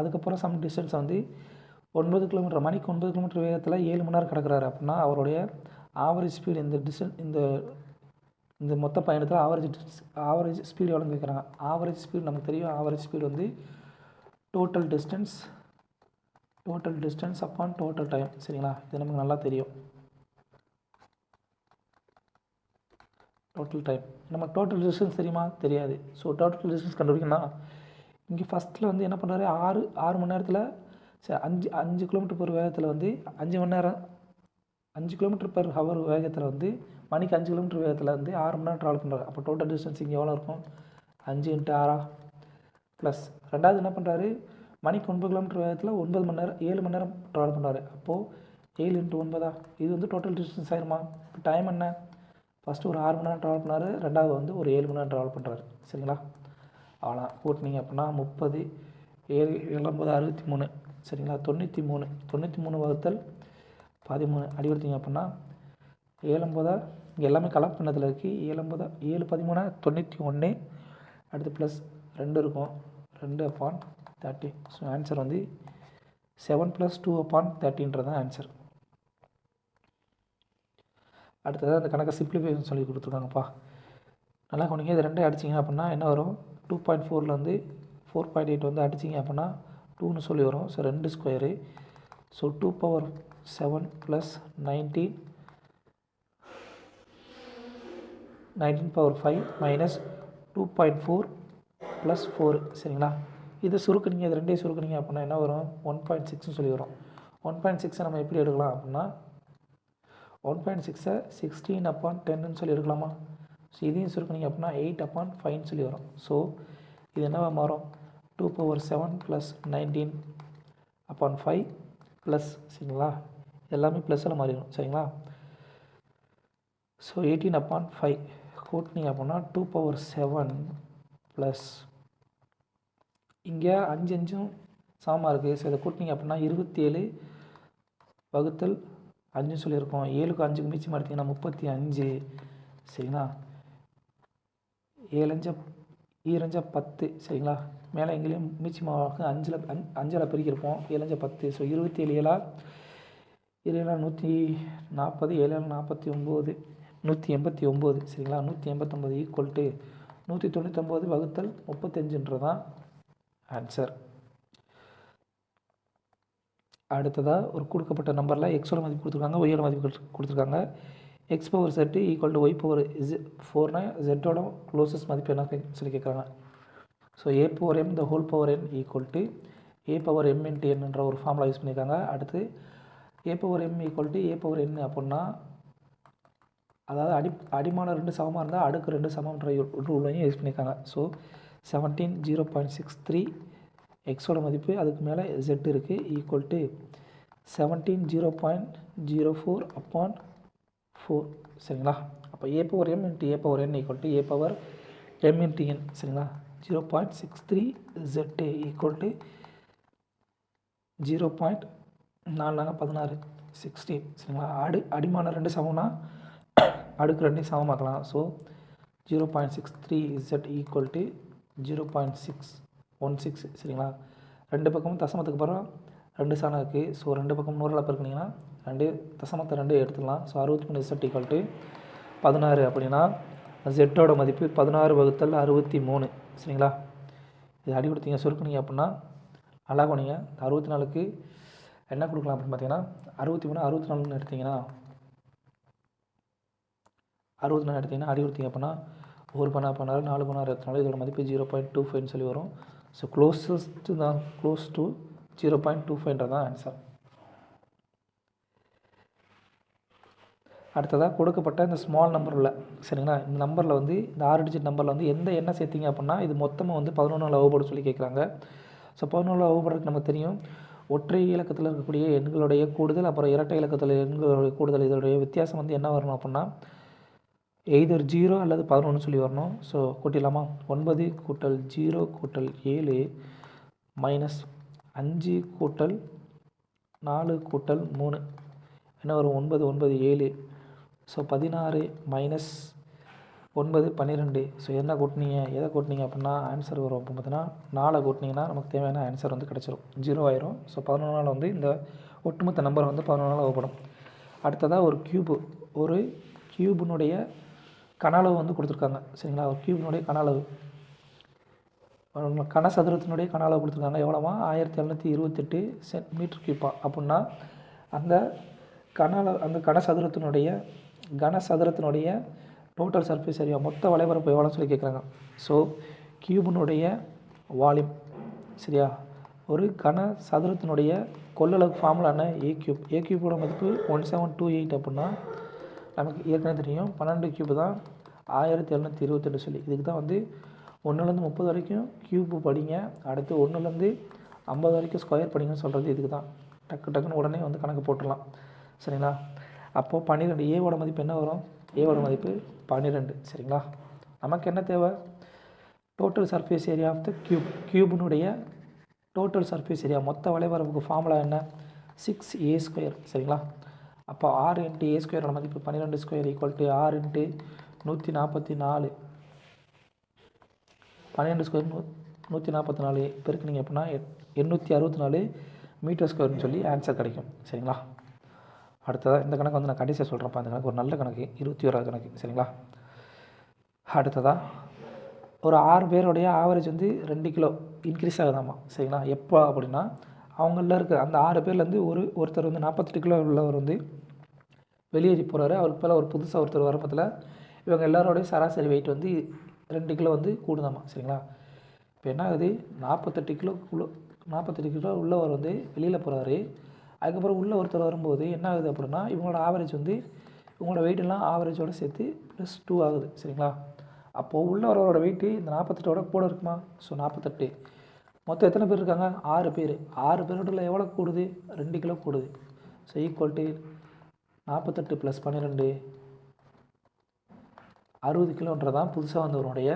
அதுக்கப்புறம் சம் டிஸ்டன்ஸ் வந்து 9 கிலோமீட்டர் மணிக்கு 9 கிலோமீட்டர் வேகத்தில் 7 மணி நேரம் கிடக்கிறாரு அப்படின்னா அவருடைய ஆவரேஜ் ஸ்பீடு இந்த மொத்த பயணத்தில் ஆவரேஜ் ஸ்பீடு எவ்வளோன்னு கேட்குறாங்க. ஆவரேஜ் ஸ்பீடு நமக்கு தெரியும். ஆவரேஜ் ஸ்பீடு வந்து total distance upon total time. சரிங்களா? இது நமக்கு நல்லா தெரியும். Total time. நம்ம டோட்டல் டிஸ்டன்ஸ் தெரியுமா? தெரியாது. ஸோ டோட்டல் டிஸ்டன்ஸ் கண்டுபிடிக்கணும்னா இங்கே ஃபஸ்ட்டில் வந்து என்ன பண்ணுறாரு, 6 மணி நேரத்தில் 5 கிலோமீட்டர் பெர் வேகத்தில் வந்து 5 கிலோமீட்டர் பெர் ஹவர் வேகத்தில் வந்து மணிக்கு 5 கிலோமீட்டர் வேகத்தில் வந்து 6 மணி நேரம் ட்ராவல் பண்ணுறாரு. அப்போ டோட்டல் டிஸ்டன்ஸ் இங்கே எவ்வளோ இருக்கும்? 5 × 6 ப்ளஸ் ரெண்டாவது என்ன பண்ணுறாரு, மணிக்கு 9 கிலோமீட்டர் வேகத்தில் 7 மணி நேரம் ட்ராவல் பண்ணுறாரு. அப்போது 7 × 9 இது வந்து டோட்டல் டிஸ்டன்ஸ் ஆயிருமா? இப்போ டைம் என்ன? ஃபஸ்ட்டு ஒரு 6 மணி நேரம் ட்ராவல் பண்ணார், ரெண்டாவது வந்து ஒரு 7 மணி நேரம் ட்ராவல் பண்ணுறாரு. சரிங்களா? அவ்வளோ கூட்டினீங்க அப்படின்னா 30 7 9 63. சரிங்களா? 93 வகுத்தல் 13 அடி கொடுத்தீங்க அப்படின்னா 7 9 இங்கே எல்லாமே கலெக்ட் பண்ணதில் இருக்குது. 7 9 7 13 91. அடுத்து ப்ளஸ் 2 இருக்கும், 2/30. ஸோ ஆன்சர் வந்து 7 + 2/30 தான் ஆன்சர். அடுத்தது அந்த கணக்கை சிம்பிளிஃபிகேஷன் சொல்லி கொடுத்துருக்காங்கப்பா. நல்லா கவனிங்க. இது ரெண்டே அடிச்சிங்க அப்படின்னா என்ன வரும்? 2.4 வந்து 4.8 வந்து அடிச்சிங்க அப்படின்னா 2ன்னு சொல்லி வரும். So 2 square. ஸோ 2^7 + 19^5 - 2.4 + 4. சரிங்களா? இதை சுருக்குனீங்க, இது ரெண்டையும் சுருக்குனீங்க அப்படின்னா என்ன வரும்? 1.6ன்னு சொல்லி வரும். 1.6 நம்ம எப்படி எடுக்கலாம் அப்படின்னா 1.6 16/10ன்னு சொல்லி எடுக்கலாமா? ஸோ இதையும் சுருக்குனீங்க அப்படின்னா 8/5ன்னு சொல்லி வரும். ஸோ இது என்னவா மாறும்? 2^7 + 19/5 ப்ளஸ். சரிங்களா? எல்லாமே ப்ளஸில் மாறிடும். சரிங்களா? ஸோ 18/5 கூட்டினீங்க அப்படின்னா 2^7 ப்ளஸ் இங்கே 5 5ம் சமமாக இருக்குது. ஸோ இதை கூட்டினீங்க அப்படின்னா 27 வகுத்தல் 5ன்னு சொல்லியிருக்கோம். 7க்கு 5க்கு மிச்சம் எடுத்திங்கன்னா 35. சரிங்களா? 7 5 10. சரிங்களா? மேலே எங்கேயும் மிச்சமாக 5 பெருக்கியிருப்போம். 7 5 10. ஸோ 27 7 140 7 49 189. சரிங்களா? 189 ஈக்குவல் டு 199 வகுத்தல் 35 தான் ஆன்சர். அடுத்ததாக ஒரு கொடுக்கப்பட்ட நம்பரில் எக்ஸோட மதிப்பு கொடுத்துருக்காங்க, ஒய்யோட மதிப்பு கொடுத்துருக்காங்க. x⁻z ஈக்குவல் டு y⁻4னா ஜெட்டோட க்ளோசஸ்ட் மதிப்பு என்ன சொல்லி கேட்குறாங்க. So a⁻m the whole power n equal to a⁻m × n என்ற ஒரு ஃபார்முலா யூஸ் பண்ணியிருக்காங்க. அடுத்து a⁻m ஈக்குவல் டு a⁻n அப்படின்னா அதாவது அடிமான 2 சமமாக இருந்தால் அடுக்கு 2 சமம்ன்ற ரூலையும் யூஸ் பண்ணியிருக்காங்க. ஸோ 17 0.63 எக்ஸோட மதிப்பு அதுக்கு மேலே z இருக்குது ஈக்குவல் டு 17 0.04/4. சரிங்களா? அப்போ a⁻m × a⁻n equal to a⁻m × n. சரிங்களா? 0.63 z ஈக்குவல் டு 0.4 16. சரிங்களா? அடிமான 2 சமம்னா அடுக்கு 2 சமமாக்கலாம். So 0.63 z equal to 0.616. சரிங்களா? ரெண்டு பக்கமும் தசமத்துக்கு அப்புறம் 2 சாணம் இருக்குது. ஸோ 2 பக்கம் 100 பெருக்குனிங்கன்னா 2 தசமத்தை 2 எடுத்துக்கலாம். ஸோ 63 z ஈக்குவல் டு 16 அப்படின்னா ஜெட்டோட மதிப்பு 16 வகுத்தல் 63. சரிங்களா? இது அடி கொடுத்தீங்க சுருக்குனீங்க அப்படின்னா நல்லா போனீங்க. 64க்கு என்ன கொடுக்கலாம் அப்படின்னு பார்த்தீங்கன்னா 63 64ன்னு எடுத்திங்கன்னா 64 எடுத்திங்கன்னா அடி கொடுத்தீங்க அப்படின்னா 1 பண்ணா 16 4 பண்ணா 24 இதோட மதிப்பு 0.25 சொல்லி வரும். ஸோ க்ளோஸ் டு 0.25 தான் ஆன்சர். அடுத்ததாக கொடுக்கப்பட்ட இந்த ஸ்மால் நம்பரில் சரிங்களா, இந்த நம்பரில் வந்து இந்த 6 டிஜிட் நம்பரில் வந்து எந்த எண்ணை சேர்த்திங்க அப்படின்னா இது மொத்தமாக வந்து 11 வகுப்பட சொல்லி கேட்குறாங்க. ஸோ 11 வகுப்படுறதுக்கு நமக்கு தெரியும் ஒற்றை இலக்கத்தில் இருக்கக்கூடிய எண்களுடைய கூடுதல் அப்புறம் இரட்டை இலக்கத்தில் எண்களுடைய கூடுதல் இதோடைய வித்தியாசம் வந்து என்ன வரணும் அப்படின்னா எய்தர் 0 அல்லது 11 சொல்லி வரணும். ஸோ கூட்டிடலாமா, 9 கூட்டல் 0 கூட்டல் 7 மைனஸ் 5 கூட்டல் 4 கூட்டல் 3 என்ன வரும் 9 9 7. So 16 minus 9 12. ஸோ என்ன கூட்டினீங்க எதை கூட்டினீங்க அப்படின்னா ஆன்சர் வரும். அப்போ பார்த்தீங்கன்னா 4 கூட்டினீங்கன்னா நமக்கு தேவையான ஆன்சர் வந்து கிடச்சிரும், 0 ஆயிரும். ஸோ 11 வந்து இந்த ஒட்டுமொத்த நம்பர் வந்து 11 வகுப்படும். அடுத்ததாக ஒரு கியூபினுடைய கன அளவு வந்து கொடுத்துருக்காங்க சரிங்களா. ஒரு கியூபினுடைய கன அளவு கனசதுரத்தினுடைய கன அளவு கொடுத்துருக்காங்க. எவ்வளோவா 1728 மீட்டர் கியூப்பா அப்படின்னா அந்த கனசதுரத்தினுடைய டோட்டல் சர்ஃபேஸ் ஏரியா மொத்த வலைபரப்பு எவ்வளோன்னு சொல்லி கேட்குறாங்க. ஸோ கியூபினுடைய வால்யூம் சரியா, ஒரு கனசதுரத்தினுடைய கொள்ளளவு ஃபார்முலான ஏ கியூபோட மதிப்பு 1728 அப்படின்னா நமக்கு ஏற்கனவே தெரியும் 12 கியூப் தான் 1728 சொல்லி. இதுக்கு தான் வந்து 1லேருந்து 30 வரைக்கும் கியூப்பு படிங்க, அடுத்து 1லேருந்து 50 வரைக்கும் ஸ்கொயர் படிங்கன்னு சொல்கிறது இதுக்கு தான். டக்குன்னு உடனே வந்து கணக்கு போட்டுடலாம் சரிங்களா. அப்போது 12 ஏவோட மதிப்பு என்ன வரும், ஏவோட மதிப்பு 12 சரிங்களா. நமக்கு என்ன தேவை, total surface area of the கியூபினுடைய டோட்டல் சர்ஃபேஸ் ஏரியா மொத்த வலைபரப்புக்கு ஃபார்முலா என்ன 6a² சரிங்களா. அப்போ 6 × a² மதிப்பு 12² = 6 × 144 12² 144 பெருக்குனிங்க அப்படின்னா 864 மீட்டர்² சொல்லி ஆன்சர் கிடைக்கும் சரிங்களா. அடுத்ததாக இந்த கணக்கு வந்து நான் கடைசியாக சொல்கிறேன்ப்பா. இந்த கணக்கு ஒரு நல்ல கணக்கு, 21வது கணக்கு சரிங்களா. அடுத்ததாக ஒரு 6 பேருடைய ஆவரேஜ் வந்து 2 கிலோ இன்க்ரீஸ் ஆகுதாமா சரிங்களா. எப்போ அப்படின்னா அவங்களில் இருக்க அந்த 6 பேர்லேருந்து ஒருத்தர் வந்து 48 கிலோ உள்ளவர் வந்து வெளியேறி போகிறாரு. அவருக்கு மேலே ஒரு புதுசாக ஒருத்தர் வரப்பத்தில் இவங்க எல்லாரோடைய சராசரி வெயிட் வந்து 2 கிலோ வந்து கூடுதாமா சரிங்களா. இப்போ என்ன ஆகுது 48 கிலோ உள்ளவர் வந்து வெளியில் போகிறாரு. அதுக்கப்புறம் உள்ள ஒருத்தர் வரும்போது என்ன ஆகுது அப்படின்னா இவங்களோட ஆவரேஜ் வந்து இவங்களோட வெயிட்டெல்லாம் ஆவரேஜோடு சேர்த்து +2 ஆகுது சரிங்களா. அப்போது உள்ளவரோட வெயிட்டு இந்த 48ஓட கூட இருக்குமா. ஸோ 48 மொத்தம் எத்தனை பேர் இருக்காங்க 6 பேர். 6 பேரோட எவ்வளோ கூடுது 2 கிலோ கூடுது. ஸோ ஈக்குவல் டு 48 + 12 60 கிலோன்றதான் புதுசாக வந்தவருடைய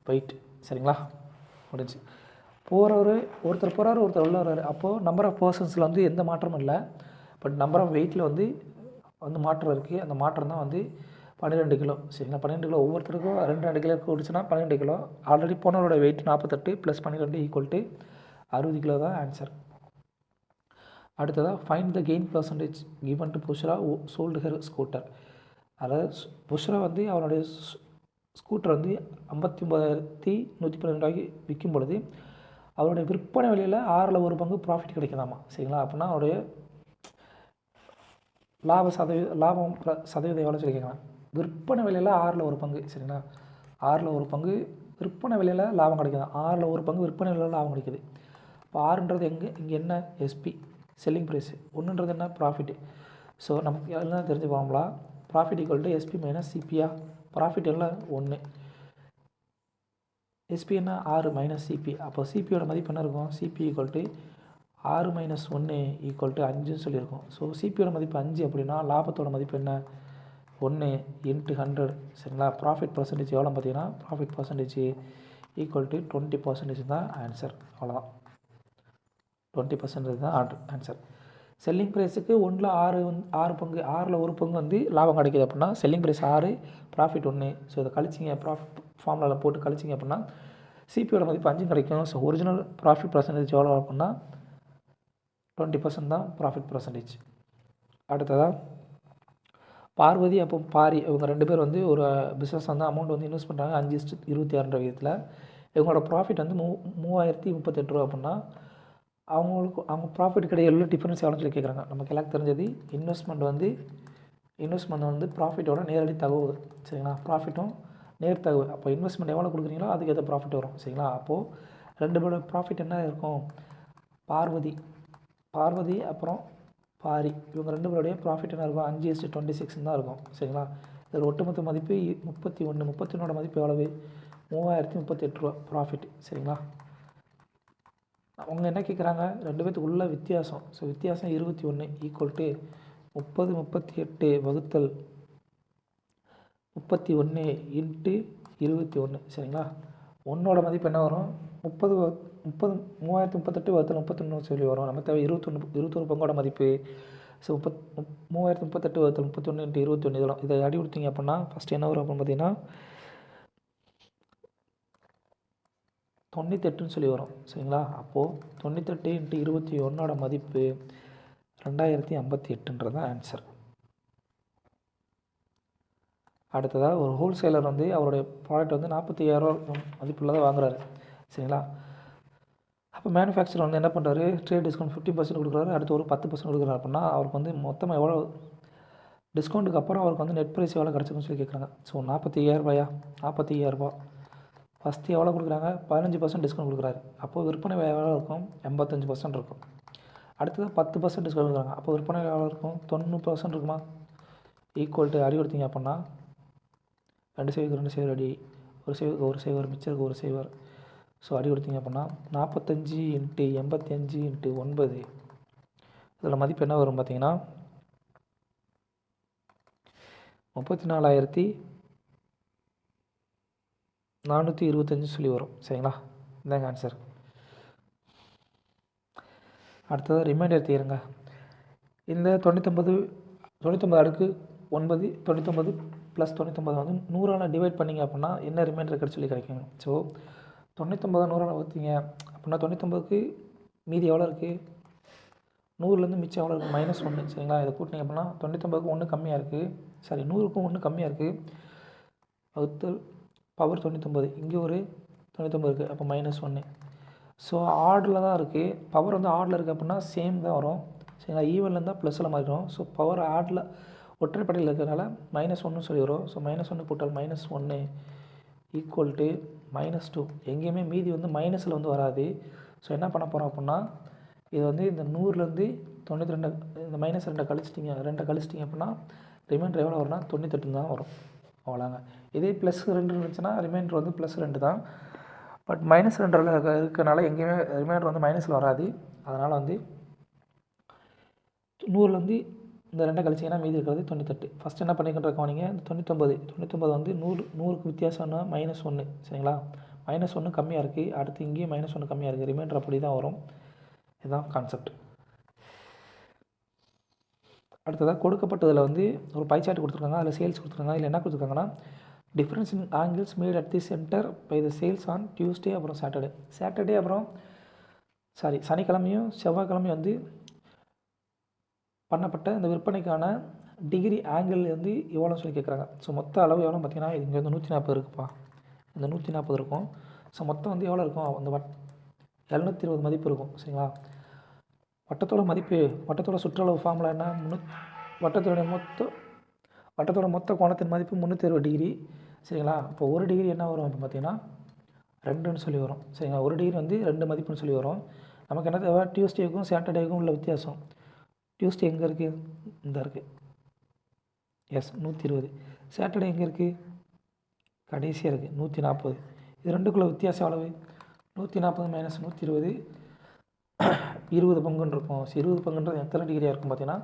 வெயிட் சரிங்களா. முடிஞ்சு ஒருத்தர் போகிறாரு ஒருத்தர் உள்ள வர்றாரு. அப்போது நம்பர் ஆஃப் பர்சன்ஸில் வந்து எந்த மாற்றமும் இல்லை, பட் நம்பர் ஆஃப் வெயிட்டில் வந்து மாற்றம் இருக்குது. அந்த மாற்றம் தான் வந்து 12 கிலோ சரிங்களா. 12 கிலோ ஒவ்வொருத்தருக்கும் 2 கிலோ கூடுச்சுன்னா 12 கிலோ. ஆல்ரெடி போனவரோட வெயிட் 48 + 12 = 60 கிலோ தான் ஆன்சர். அடுத்ததாக find the gain percentage given to Bushra sold her scooter. அதாவது புஷ்ரா வந்து அவனுடைய ஸ்கூட்டர் வந்து 59,112 ரூபாய்க்கு விற்கும் பொழுது அவருடைய விற்பனை விலையில் 6ல் 1 பங்கு ப்ராஃபிட் கிடைக்குதாமா சரிங்களா. அப்படின்னா அவருடைய லாபம் சதவீதம் எவ்வளோ சொல்லிக்கலாம். விற்பனை விலையில் 6ல் 1 பங்கு சரிங்களா. 6ல் 1 பங்கு விற்பனை விலையில் லாபம் கிடைக்குது. 6ல் 1 பங்கு விற்பனை விலையில் லாபம் கிடைக்குது. இப்போ 6ன்றது இங்கே என்ன எஸ்பி செல்லிங் ப்ரைஸு, 1ன்றது என்ன ப்ராஃபிட்டு. ஸோ நமக்கு எல்லாம் தெரிஞ்சு ஃபார்முலா ப்ராஃபிட் = SP - CPயா. ப்ராஃபிட் எல்லாம் 1, SP என்ன 6 - CP. அப்போ சிபியோட மதிப்பு என்ன இருக்கும், CP = 6 - 1 = 5ன்னு சொல்லியிருக்கோம். ஸோ சிபியோட மதிப்பு 5 அப்படின்னா லாபத்தோட மதிப்பு என்ன 1 × 100 சரிங்களா. ப்ராஃபிட் பர்சன்டேஜ் எவ்வளோ பார்த்தீங்கன்னா ப்ராஃபிட் பர்சன்டேஜ் = 20% தான் ஆன்சர். அவ்வளோதான், 20% தான் ஆன்சர். செல்லிங் ப்ரைஸுக்கு 1ல் 6 பங்கு 6ல் 1 பங்கு வந்து லாபம் கிடைக்கிது அப்படின்னா செல்லிங் ப்ரைஸ் 6 ப்ராஃபிட் 1. ஸோ இதை கழிச்சிங்க ப்ராஃபிட் ஃபார்முலாவில் போட்டு கழிச்சிங்க அப்படின்னா சிபியோட மதிப்பு 5 கிடைக்கும். ஸோ ஒரிஜினல் ப்ராஃபிட் பர்சன்டேஜ் எவ்வளோ அப்படின்னா 20% தான் ப்ராஃபிட் பர்சன்டேஜ். அடுத்ததாக பார்வதி அப்போ பாரி இவங்க 2 பேர் வந்து ஒரு பிஸ்னஸ் வந்து அமௌண்ட் வந்து இன்வெஸ்ட் பண்ணுறாங்க 5:26 விதத்தில். இவங்களோட ப்ராஃபிட் வந்து 3038 ரூபா அப்படின்னா அவங்க ப்ராஃபிட் கிடையாது எவ்வளோ டிஃப்ரென்ஸ் எவ்வளோன்னு சொல்லி கேட்குறாங்க. நமக்கு எல்லாம் தெரிஞ்சது இன்வெஸ்ட்மெண்ட் வந்து ப்ராஃபிட்டோட நேரடி தகவல் சரிங்களா. ப்ராஃபிட்டும் நேர்த்தகவு. அப்போ இன்வெஸ்ட்மெண்ட் எவ்வளோ கொடுக்குறீங்களோ அதுக்கு ஏற்ற ப்ராஃபிட் வரும் சரிங்களா. அப்போது 2 பேரோட ப்ராஃபிட் என்ன இருக்கும், பார்வதி அப்புறம் பாரி இவங்க 2 பேருடைய ப்ராஃபிட் என்ன இருக்கும் 5:26 தான் இருக்கும் சரிங்களா. இதில் ஒட்டுமொத்த மதிப்பு 31. 31 மதிப்பு எவ்வளவு 3038 ரூபா ப்ராஃபிட் சரிங்களா. அவங்க என்ன கேட்குறாங்க 2 பேத்துக்கு உள்ள வித்தியாசம். ஸோ வித்தியாசம் 21 ஈக்குவல் டு 30 38 வகுத்தல் 31 இன்ட்டு 21 சரிங்களா. ஒன்னோட மதிப்பு என்ன வரும் 3038 வகுத்தல் 31 சொல்லி வரும். நம்ம தேவை 21 பங்கோட மதிப்பு. ஸோ 3038 வகுத்தல் 31 இன்ட்டு 21 இதெல்லாம் இதை அடி கொடுத்தீங்க அப்படின்னா ஃபஸ்ட்டு என்ன வரும் அப்படின்னு பார்த்தீங்கன்னா 98ன்னு சொல்லி வரும் சரிங்களா. அப்போது 98 இன்ட்டு 21 மதிப்பு 2058 தான் ஆன்சர். அடுத்ததாக ஒரு ஹோல்சேலர் வந்து அவருடைய ப்ராடக்ட் வந்து 45,000 மதிப்புள்ளதாக வாங்குறாரு சரிங்களா. அப்போ மேனுஃபேக்சர் வந்து என்ன பண்ணுறாரு ட்ரேட் டிஸ்கவுண்ட் 50% கொடுக்குறாரு, அடுத்து ஒரு 10% கொடுக்குறாரு அப்படின்னா அவருக்கு வந்து மொத்தமாக எவ்வளோ டிஸ்கவுண்ட்டுக்கு அப்புறம் அவருக்கு வந்து நெட் ப்ரைஸ் எவ்வளோ கிடச்சிருக்குன்னு சொல்லி கேட்குறாங்க. ஸோ 45,000 45,000 ஃபஸ்ட்டு எவ்வளோ கொடுக்குறாங்க 15% டிஸ்கவுண்ட் கொடுக்குறாரு. அப்போது விற்பனை எவ்வளோ இருக்கும் 85% இருக்கும். அடுத்தது 10% டிஸ்கவுண்ட் கொடுக்குறாங்க. அப்போ விற்பனை எவ்வளோ இருக்கும் 90% இருக்குமா. ஈக்குவல் டு அடி கொடுத்தீங்க அப்படின்னா 2 சேவர் அடி, ஒரு சேவர் மிச்சருக்கு ஒரு சேவர். ஸோ அடி கொடுத்தீங்க அப்படின்னா 45 இன்ட்டு 85 இன்ட்டு 9 இதோட மதிப்பு என்ன வரும் பார்த்தீங்கன்னா 34,425 சொல்லி வரும் சரிங்களா. இதாங்க ஆன்சர். அடுத்தது ரிமைண்டர் தீருங்க. இந்த 99 அடுக்கு 9 99 ப்ளஸ் 99 வந்து 100ஆல் டிவைட் பண்ணிங்க அப்படின்னா என்ன ரிமைண்டர் சொல்லி கிடைக்கும். ஸோ 99 100ஆல் வகுத்தீங்க அப்படின்னா 99க்கு மீதி எவ்வளோ இருக்குது 100லேருந்து மிச்சம் எவ்வளோ இருக்குது -1 சரிங்களா. இதை கூட்டினீங்க அப்படின்னா 99க்கு 1 கம்மியாக இருக்குது, சாரி 100க்கும் 1 கம்மியாக இருக்குது, வகுத்தல் பவர் 99 இங்கே ஒரு 99 இருக்குது, அப்போ -1. ஸோ ஆர்டரில் தான் இருக்குது, பவர் வந்து ஆர்டரில் இருக்குது அப்படின்னா சேம் தான் வரும் சரிங்களா. ஈவனில் இருந்தால் ப்ளஸில் மாறிடும். ஸோ பவர் ஆர்டரில் ஒற்றைப்படையில் இருக்கிறதுனால -1 சொல்லி வரும். ஸோ -1 கூட்டல் -1 ஈக்குவல் டு -2. எங்கேயுமே மீதி வந்து மைனஸில் வந்து வராது. ஸோ என்ன பண்ண போகிறோம் அப்படின்னா இது வந்து இந்த 100லேருந்து 92 இந்த -2 கழிச்சிட்டிங்க அப்படின்னா ரிமைண்டர் எவ்வளோ வரும்னா 98 தான் வரும். அவ்வளோங்க. இதே +2 இருந்துச்சுன்னா ரிமைண்டர் வந்து +2 தான். பட் -2 இருக்கிறனால எங்கேயுமே ரிமைண்டர் வந்து மைனஸில் வராது. அதனால் வந்து 100லேருந்து இந்த 2 கழிச்சிங்கன்னா மீதி இருக்கிறது 98. ஃபஸ்ட்டு என்ன பண்ணிக்கிட்டு கவனிங்க இந்த 99 வந்து 100க்கு வித்தியாசம்னா -1 சரிங்களா. -1 கம்மியாக இருக்குது, அடுத்து இங்கேயும் -1 கம்மியாக இருக்குது, ரிமைண்டர் அப்படி தான் வரும். இதுதான் கான்செப்ட். அடுத்ததாக கொடுக்கப்பட்டதில் வந்து ஒரு பை சார்ட் கொடுத்துருக்காங்க, அதில் சேல்ஸ் கொடுத்துருக்காங்க. இதில் என்ன கொடுத்துருக்காங்கன்னா difference in angles made at the centre by the sales on Tuesday அப்புறம் சாட்டர்டே அப்புறம் சனிக்கிழமையும் செவ்வாய்க்கிழமையும் வந்து பண்ணப்பட்ட இந்த விற்பனைக்கான டிகிரி ஆங்கிள் வந்து எவ்வளோன்னு சொல்லி கேட்குறாங்க. ஸோ மொத்த அளவு எவ்வளோ பார்த்தீங்கன்னா இங்கே வந்து 140 இருக்குப்பா, இந்த 140 இருக்கும். ஸோ மொத்தம் வந்து எவ்வளோ இருக்கும் அந்த 720 மதிப்பு இருக்கும் சரிங்களா. வட்டத்தோட சுற்றளவு ஃபார்முலா என்ன வட்டத்தோட மொத்த கோணத்தின் மதிப்பு 360 டிகிரி சரிங்களா. இப்போ ஒரு டிகிரி என்ன வரும் அப்படின்னு பார்த்தீங்கன்னா 2ன்னு சொல்லி வரும் சரிங்களா. ஒரு டிகிரி வந்து 2 மதிப்புன்னு சொல்லி வரும். நமக்கு என்ன தேவை டியூஸ்டேக்கும் சாட்டர்டேக்கும் உள்ள வித்தியாசம். டியூஸ்டே எங்கே இருக்குது இந்த இருக்குது, எஸ் 120. சாட்டர்டே எங்கே இருக்குது கடைசியாக இருக்குது 140. இது ரெண்டுக்குள்ளே வித்தியாசம் அளவு 140 - 120 20 பங்குன்னு இருக்கும். 20 பங்குன்றது எத்தனை டிகிரியாக இருக்கும் பார்த்தீங்கன்னா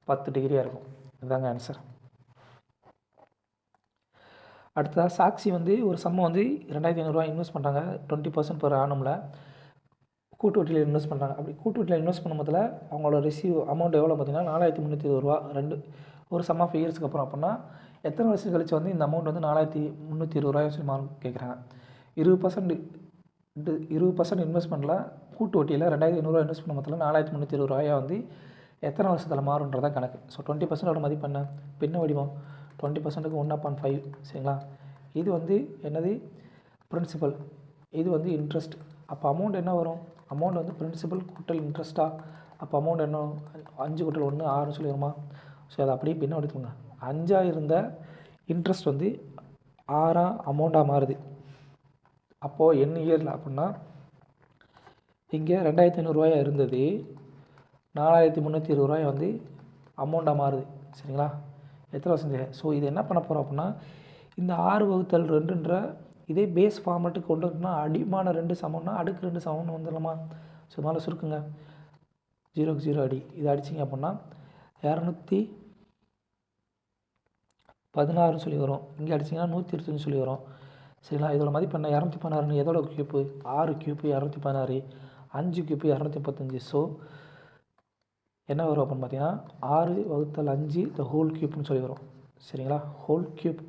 10 டிகிரியாக இருக்கும். இதுதாங்க ஆன்சர். அடுத்ததாக சாக்சி வந்து ஒரு சம்மை வந்து 2,500 இன்வெஸ்ட் பண்ணுறாங்க 20% per annumல கூட்டு வட்டியில் இன்வெஸ்ட் பண்ணுறாங்க. அப்படி கூட்டு வட்டியில் இன்வெஸ்ட் பண்ணும்போதில் அவங்களோட ரிசீவ் அமௌண்ட் எவ்வளோ பார்த்தீங்கன்னா 4,320 ஒரு சம் ஆஃப் இயர்ஸ்க்கு அப்புறம் அப்படின்னா எத்தனை வருஷம் கழிச்சு வந்து இந்த அமௌண்ட் வந்து 4,320 சொல்லி கேட்குறாங்க. 20% இன்வெஸ்ட்மெண்ட்டில் கூட்டு வட்டியில் 2,500 இன்வெஸ்ட் பண்ண மொத்தத்தில் 4,320 வந்து எத்தனை வருஷத்தில் மாறுன்றதான் கணக்கு. ஸோ 20% மதிப்பு என்ன பின்ன வடிவம் 20%க்கு 1/5 சரிங்களா. இது வந்து என்னது பிரின்சிபல், இது வந்து இன்ட்ரெஸ்ட். அப்போ அமௌண்ட் என்ன வரும் அமௌண்ட் வந்து பிரின்சிபல் கூட்டல் இன்ட்ரெஸ்ட்டாக. அப்போ அமௌண்ட் என்ன 5 கூட்டல் 1 6 சொல்லி வருமா. ஸோ அதை அப்படியே பின்ன எடுத்துக்கோங்க. 5 இருந்த இன்ட்ரெஸ்ட் வந்து 6 அமௌண்ட்டாக மாறுது. அப்போது என்ன இயரில் அப்படின்னா இங்கே 2,500 இருந்தது 4320 வந்து அமௌண்ட்டாக மாறுது. சரிங்களா? எத்தனை வருஷம்? ஸோ இது என்ன பண்ண போகிறோம் அப்படின்னா, இந்த 6/2ன்ற இதே பேஸ் ஃபார்மேட்டுக்கு கொண்டு வரணும்னா அடிமான 2 சமம்னா அடுக்கு 2 சமம்னு வந்துடலாமா? ஸோ அதனால் சுருக்குங்க, 0க்கு 0 அடி. இதை அடிச்சிங்க அப்படின்னா 216 சொல்லி வரும். இங்கே அடிச்சிங்கன்னா 125 சொல்லி வரும். சரிங்களா? இதோட மதிப்பு என்ன? 216 எதோட கியூப்பு? 6 cube 216, 5 cube 235. ஸோ என்ன வரும் அப்படின்னு பார்த்தீங்கன்னா 6/5 த ஹோல் கியூப்னு சொல்லி வரும். சரிங்களா? Whole cube.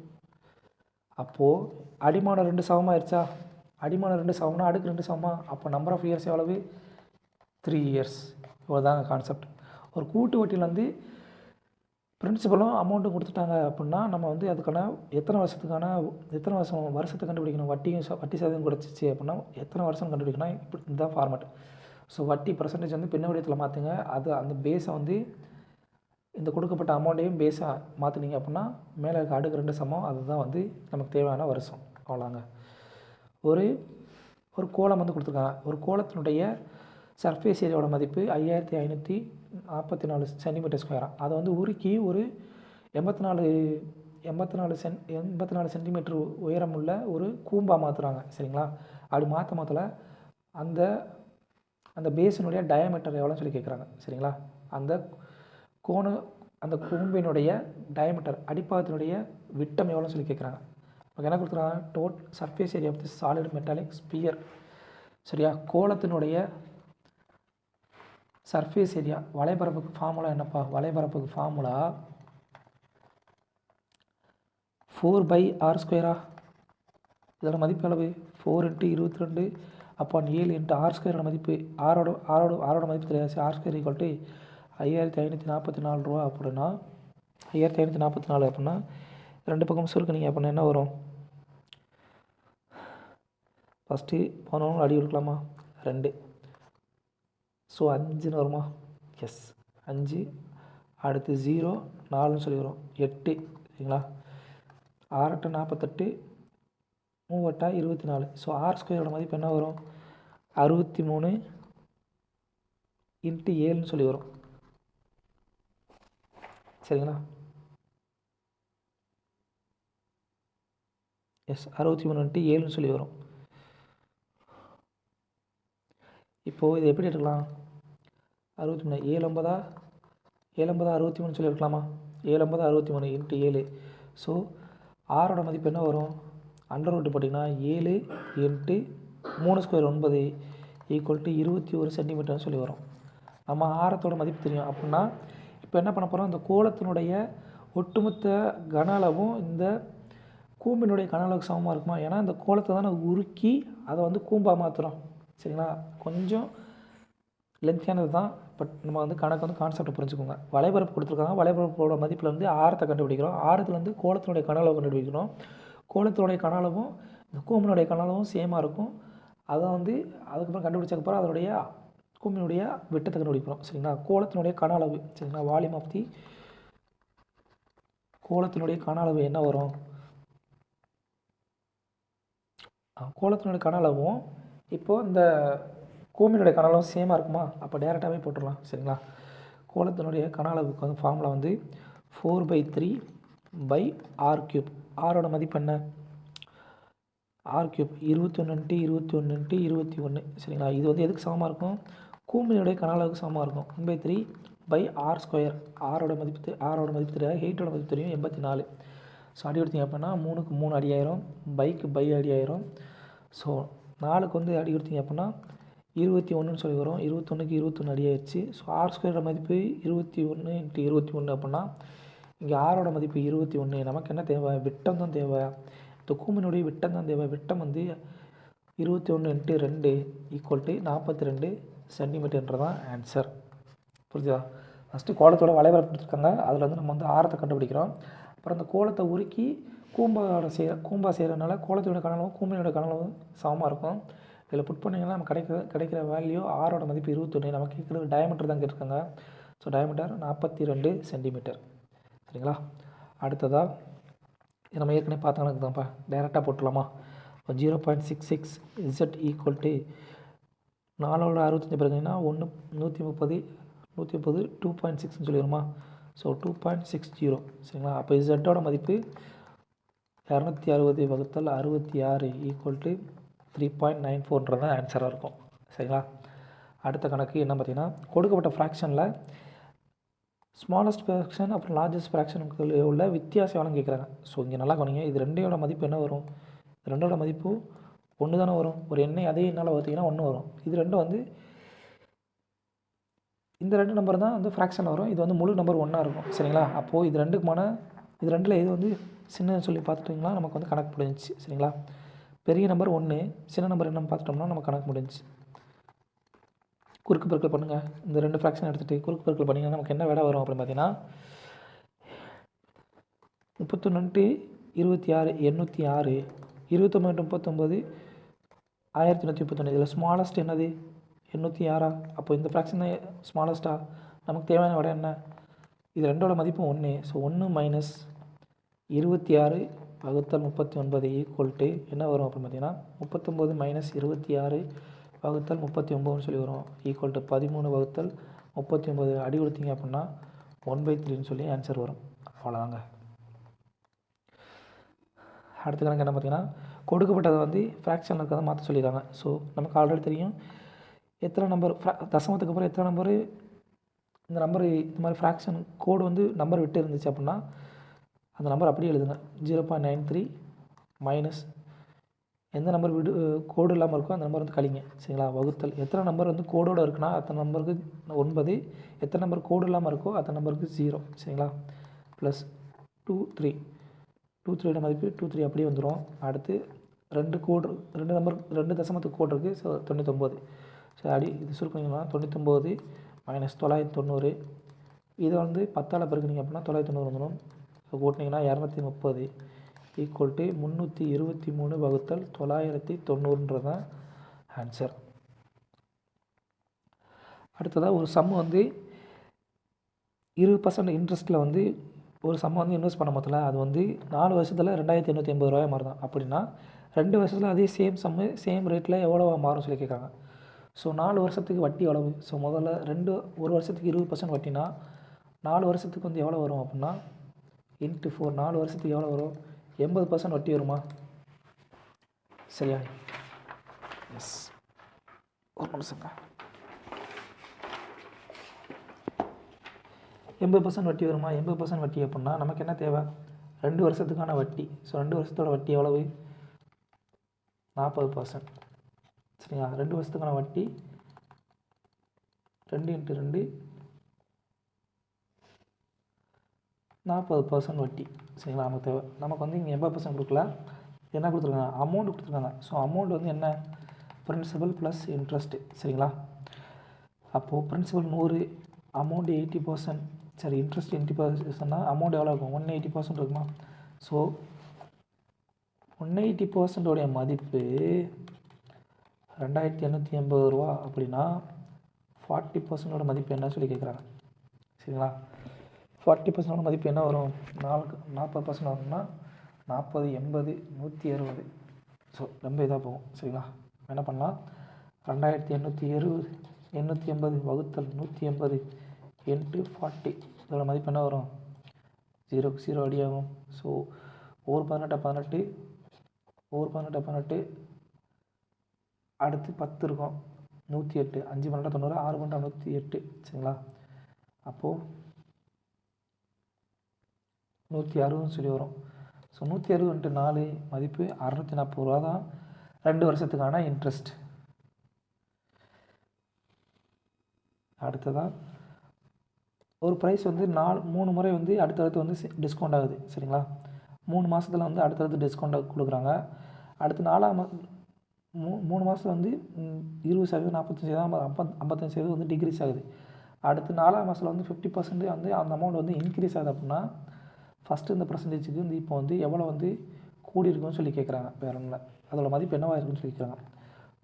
அப்போது அடிமானம் 2 சமமாகிடுச்சா? அடிமானம் 2 சமம்னா அடுக்கு 2 சமமா? அப்போ நம்பர் ஆஃப் இயர்ஸ் எவ்வளவு? 3 இயர்ஸ். இவ்வளோதாங்க கான்செப்ட். ஒரு கூட்டு வட்டியில் வந்து பிரின்சிபலும் அமௌண்ட்டும் கொடுத்துட்டாங்க அப்படின்னா நம்ம வந்து அதுக்கான எத்தனை வருஷத்தை கண்டுபிடிக்கணும். வட்டி சதவீதம் கிடச்சிச்சு அப்படின்னா எத்தனை வருஷம் கண்டுபிடிக்கணும். இப்படி இதுதான் ஃபார்மேட். ஸோ வட்டி பர்சன்டேஜ் வந்து பின்ன வடிவத்தில் மாற்றுங்க. அது அந்த பேஸை வந்து இந்த கொடுக்கப்பட்ட அமௌண்ட்டையும் பேஸாக மாற்றினீங்க அப்படின்னா மேலே இருக்க அடுக்கு 2 சமம். அதுதான் வந்து நமக்கு தேவையான வருஷம். அவ்வளோங்க. ஒரு கோலம் வந்து கொடுத்துருக்காங்க. ஒரு கோலத்தினுடைய சர்ஃபேஸ் ஏரியாவோட மதிப்பு 5544 சென்டிமீட்டர் ஸ்கொயராக. அதை வந்து உருக்கி ஒரு 84 சென்டிமீட்டர் உயரமுள்ள ஒரு கூம்பாக மாற்றுறாங்க. சரிங்களா? அப்படி மாற்றல அந்த பேஸினுடைய டயாமீட்டர் எவ்வளோன்னு சொல்லி கேட்குறாங்க. சரிங்களா? அந்த கூம்பினுடைய டயாமீட்டர் அடிப்பாகத்தினுடைய விட்டம் எவ்வளோன்னு சொல்லி கேட்குறாங்க. நமக்கு என்ன கொடுத்துருக்காங்க? Total surface area of the solid metallic sphere. சரியா? கோலத்தினுடைய சர்ஃபேஸ் ஏரியா வலைபரப்புக்கு ஃபார்முலா என்னப்பா? வலைபரப்புக்கு ஃபார்முலா 4/r². இதோட மதிப்பு அளவு 4 × 22 / 7 × r² மதிப்பு. ஆரோட மதிப்பு தெரியாது. r² = 5544 ரூபா. அப்படின்னா 5544 அப்படின்னா 2 பக்கம் சுருக்குனீங்க அப்படின்னா என்ன வரும்? ஃபஸ்ட்டு 11 அடி கொடுக்கலாமா? 2. ஸோ 5ன்னு வருமா? எஸ், 5. அடுத்து 0 4ன்னு சொல்லி வரும். 8. சரிங்களா? 6 × 48, 3 × 24. ஸோ r² மதிப்பு என்ன வரும்? 63 × 7ன்னு சொல்லி வரும். சரிங்களா? எஸ், 63 × 7ன்னு சொல்லி வரும். இப்போது இது எப்படி எடுக்கலாம்? 63 7 9 63 சொல்லி எடுக்கலாமா? 7 9 63 × 7. ஸோ ஆரோட மதிப்பு என்ன வரும்? அண்டர் ரூட் போட்டிங்கன்னா 7 × 3² 9 = 21 சென்டிமீட்டர்னு சொல்லி வரும். நம்ம ஆரத்தோட மதிப்பு தெரியும். அப்படின்னா இப்போ என்ன பண்ண போகிறோம்? இந்த கோலத்தினுடைய ஒட்டுமொத்த கன அளவும் இந்த கூம்பினுடைய கன அளவுக்கு சமமாக இருக்குமா? ஏன்னா இந்த கோலத்தை தானே உருக்கி அதை வந்து கூம்பாக மாற்றுறோம். சரிங்களா? கொஞ்சம் லென்த்தியானது தான். பட் நம்ம வந்து கணக்கு வந்து கான்செப்டை புரிஞ்சுக்கோங்க. வலைபரப்பு கொடுத்துருக்காங்க. வலைபரப்போட மதிப்பில் வந்து ஆரத்தை கண்டுபிடிக்கிறோம். ஆரத்துலேருந்து கோலத்தினுடைய கன அளவு கண்டுபிடிக்கணும். கோலத்தினுடைய கன அளவும் இந்த கூம்பினுடைய கன அளவும் சேமாக இருக்கும். அதை வந்து அதுக்கப்புறம் கண்டுபிடிச்சதுக்கப்புறம் அதனுடைய கூம்பினுடைய விட்டத்தை கண்டுபிடிக்கிறோம். சரிங்களா? கோலத்தினுடைய கன அளவு. சரிங்களா? வால்யூம் ஆஃப் தி கோலத்தினுடைய கன அளவு என்ன வரும்? கோலத்தினுடைய கன அளவும் இப்போது இந்த கூம்பினுடைய கன அளவும் சேமாக இருக்குமா? அப்போ டேரெக்டாகவே போட்டுடலாம். சரிங்களா? கோலத்தினுடைய கன அளவுக்கு வந்து ஃபார்முலா வந்து 4/3/r³. ஆரோட மதிப்பு என்ன? r³ 21 × 21 × 21. சரிங்களா? இது வந்து எதுக்கு சமமாக இருக்கும்? கூம்பினுடைய கன அளவுக்கு சமமாக இருக்கும். 1/3/r². ஆரோட மதிப்பு தெரியாது. ஹெயிட்டோட மதிப்பு தெரியும் 84. ஸோ அடி கொடுத்தீங்க அப்படின்னா 3க்கு 3 அடி ஆயிரும். பைக்கு அடி ஆயிரும். ஸோ 4க்கு வந்து அடி கொடுத்தீங்க அப்படின்னா 21ன்னு சொல்லி வரும். 21க்கு 21 அடி ஆயிடுச்சு. ஸோ r² மதிப்பு 21 × 21 அப்படின்னா இங்கே ஆரோட மதிப்பு 21. நமக்கு என்ன தேவை? விட்டம் தான் தேவை. இந்த கூம்பினுடைய விட்டம் தான் தேவை. விட்டம் வந்து 21 × 2 = 42 சென்டிமீட்டர்ன்றது தான் ஆன்சர். புரிஞ்சுதா? ஃபஸ்ட்டு கோலத்தோட வலைபரப்பு கொடுத்துருக்காங்க. அதில் வந்து நம்ம வந்து ஆரத்தை கண்டுபிடிக்கிறோம். அப்புறம் அந்த கோலத்தை உருக்கி கூம்பாக செய்கிறதுனால கோலத்தோட கனளவும் கூம்பினோட கனளவும் சமமாக இருக்கும். இதில் புட் பண்ணிங்கன்னா நம்ம கிடைக்கிற வேல்யூ ஆரோட மதிப்பு 21. நமக்கு கேட்குறது டயமீட்டர் தான் கேட்டிருக்காங்க. So diameter 42 centimetre. சரிங்களா? அடுத்ததாக நம்ம ஏற்கனவே பார்த்தோம்னா தான்ப்பா டைரெக்டாக போட்டுடலாமா? இப்போ 0.66 Z = 4 65 பிறகுனா 130 130 2.6ன்னு சொல்லிடுமா. ஸோ 2.60 சரிங்களா. அப்போ இசட்டோட மதிப்பு 260 வகுத்தல் 66 ஈக்குவல் டு 3.94 தான் ஆன்சராக இருக்கும் சரிங்களா. அடுத்த கணக்கு என்ன பார்த்தீங்கன்னா, கொடுக்கப்பட்ட ஃப்ராக்ஷனில் ஸ்மாலஸ்ட் ஃப்ராக்ஷன் அப்புறம் லார்ஜஸ்ட் ஃப்ராக்ஷனுக்கு உள்ள வித்தியாசம் எவ்வளோன்னு கேட்குறாங்க. ஸோ இங்கே நல்லா கவனிங்க, இது ரெண்டோட மதிப்பு என்ன வரும், ரெண்டோட மதிப்பு ஒன்று தானே வரும். ஒரு எண்ணெய் அதே எண்ணால் பார்த்தீங்கன்னா 1 வரும். இது ரெண்டும் வந்து இந்த ரெண்டு நம்பர் தான் வந்து ஃப்ராக்ஷனில் வரும். இது வந்து முழு நம்பர் 1 இருக்கும் சரிங்களா. அப்போது இது ரெண்டுக்குமான இது ரெண்டில் எது வந்து சின்னன்னு சொல்லி பார்த்துட்டிங்கன்னா நமக்கு வந்து கணக்கு முடிஞ்சிச்சு சரிங்களா. பெரிய நம்பர் 1, சின்ன நம்பர் என்னன்னு பார்த்துட்டோம்னா நம்ம கணக்கு முடிஞ்சிச்சு. குறுக்கு பெருக்கல் பண்ணுங்கள். இந்த ரெண்டு ஃப்ராக்ஷன் எடுத்துகிட்டு குறுக்கு பெருக்கல் பண்ணிங்கன்னா நமக்கு என்ன விட வரும் அப்படின்னு பார்த்தீங்கன்னா 31 26 806 29 39 1131. இதில் ஸ்மாலஸ்ட் என்னது 806. அப்போ இந்த ஃப்ராக்ஷன் தான் ஸ்மாலஸ்ட்டா. நமக்கு தேவையான விட என்ன, இது ரெண்டோட மதிப்பும் 1. ஸோ 1 மைனஸ் 26 வகுத்தல் 39 ஈக்குவல் டு என்ன வரும் அப்படின்னு பார்த்தீங்கன்னா 39 மைனஸ் 26 வகுத்தல் 39ன்னு சொல்லி வரும் ஈக்குவல் டு 13 வகுத்தல் 39. அடி கொடுத்தீங்க அப்படின்னா 1/3ன்னு சொல்லி ஆன்சர் வரும். அவ்வளோதாங்க. அடுத்த கணக்கு என்ன பார்த்தீங்கன்னா, கொடுக்கப்பட்டதை வந்து ஃப்ராக்ஷனில் இருக்கிறத மாற்ற சொல்லியிருக்காங்க. ஸோ நமக்கு ஆல்ரெடி தெரியும் எத்தனை நம்பர் தசமத்துக்கு அப்புறம் எத்தனை நம்பரு இந்த நம்பர் இந்த மாதிரி ஃப்ராக்ஷன் கோடு வந்து நம்பர் விட்டு இருந்துச்சு அப்படின்னா அந்த நம்பர் அப்படியே எழுதுங்க. 0.93 மைனஸ் எந்த நம்பர் விடு கோடு இல்லாமல் இருக்கோ அந்த நம்பர் வந்து கழிங்க சரிங்களா. வகுத்தல் எத்தனை நம்பர் வந்து கோடோடு இருக்குன்னா அத்தனை நம்பருக்கு 9, எத்தனை நம்பர் கோடு இல்லாமல் இருக்கோ அத்தனை நம்பருக்கு 0 சரிங்களா. ப்ளஸ் 23 23 மதிப்பு 23 அப்படியே வந்துடும். அடுத்து ரெண்டு நம்பர் 2 தசமத்துக்கு கோடு இருக்குது. ஸோ 99. ஸோ இது சுருக்கிங்கன்னா 99 மைனஸ் 990. இதை வந்து 10ஆல் பெருக்குனீங்க அப்படின்னா 990 வந்துடும். ஸோ போட்டிங்கன்னா 230 ஈக்குவல் டு 323 வகுத்தல் 990 தான் ஆன்சர். அடுத்ததாக ஒரு சம் வந்து 20% இன்ட்ரெஸ்ட்டில் வந்து ஒரு சம் வந்து இன்வெஸ்ட் பண்ண மொத்தத்தில் அது வந்து 4 வருஷத்தில் 2880 ரூபாய் மாறும். அப்படின்னா 2 வருஷத்தில் அதே சேம் ரேட்டில் எவ்வளோ மாறும் சொல்லி கேட்குறாங்க. ஸோ 4 வருஷத்துக்கு வட்டி எவ்வளவு. ஸோ முதல்ல ஒரு வருஷத்துக்கு 20% வட்டினா 4 வருஷத்துக்கு வந்து எவ்வளோ வரும் அப்படின்னா இன்ட்டு 4 4 வருஷத்துக்கு எவ்வளோ வரும், 80% வட்டி வருமா சரியா. எஸ், ஒரு நிமிஷங்க. 80% வட்டி வருமா. 80% வட்டி அப்படின்னா நமக்கு என்ன தேவை, 2 வருஷத்துக்கான வட்டி. ஸோ 2 வருஷத்தோட வட்டி எவ்வளவு 40% சரிங்களா. 2 வருஷத்துக்கான வட்டி 2 × 2 40% வட்டி சரிங்களா. நமக்கு தேவை. நமக்கு வந்து இங்கே 80% கொடுக்கல, என்ன கொடுத்துருக்காங்க, அமௌண்ட் கொடுத்துருக்காங்க. ஸோ அமௌண்ட் வந்து என்ன, பிரின்சிபல் ப்ளஸ் இன்ட்ரெஸ்ட்டு சரிங்களா. அப்போது பிரின்சிபல் 100, அமௌண்ட் 80%, சரி இன்ட்ரெஸ்ட் 20%னா அமௌண்ட் எவ்வளோ இருக்கும் 180% இருக்குமா. ஸோ 180% மதிப்பு 2880 ரூபா. அப்படின்னா 40% மதிப்பு என்ன சொல்லி கேட்குறாங்க சரிங்களா. 40% மதிப்பு என்ன வரும், 40% வரும்னா 40 80 160. ஸோ ரொம்ப இதாக போகும் சரிங்களா. என்ன பண்ணலாம், 2880 வகுத்தல் 180 × 40 இதோட மதிப்பு என்ன வரும், 0 அடியாகும். ஸோ 1 18 18 1 18 18 அடுத்து 10 இருக்கும் 108 5 12 90 6 12 108 சரிங்களா. அப்போது 160 சொல்லி வரும். ஸோ 160 × 4 மதிப்பு 640 ரூபா தான் 2 வருஷத்துக்கான இன்ட்ரெஸ்ட். அடுத்ததாக ஒரு ப்ரைஸ் வந்து 3 முறை வந்து அடுத்தடுத்து வந்து டிஸ்கவுண்ட் ஆகுது சரிங்களா. 3 மாதத்தில் வந்து அடுத்தடுத்து டிஸ்கவுண்ட் கொடுக்குறாங்க. அடுத்து 3 மாதத்தில் வந்து 20% 45% 55% வந்து டிக்ரீஸ் ஆகுது. அடுத்து 4ஆம் மாதத்தில் வந்து 50% வந்து அந்த அமௌண்ட் வந்து இன்க்ரீஸ் ஆகுது. அப்படின்னா ஃபஸ்ட்டு இந்த பர்சன்டேஜுக்கு வந்து இப்போ வந்து எவ்வளோ வந்து கூடி இருக்குன்னு சொல்லி கேட்குறாங்க. வேறு ஒன்றும் இல்லை, அதோட மதிப்பு என்னவாக இருக்குன்னு சொல்லி கேட்குறாங்க.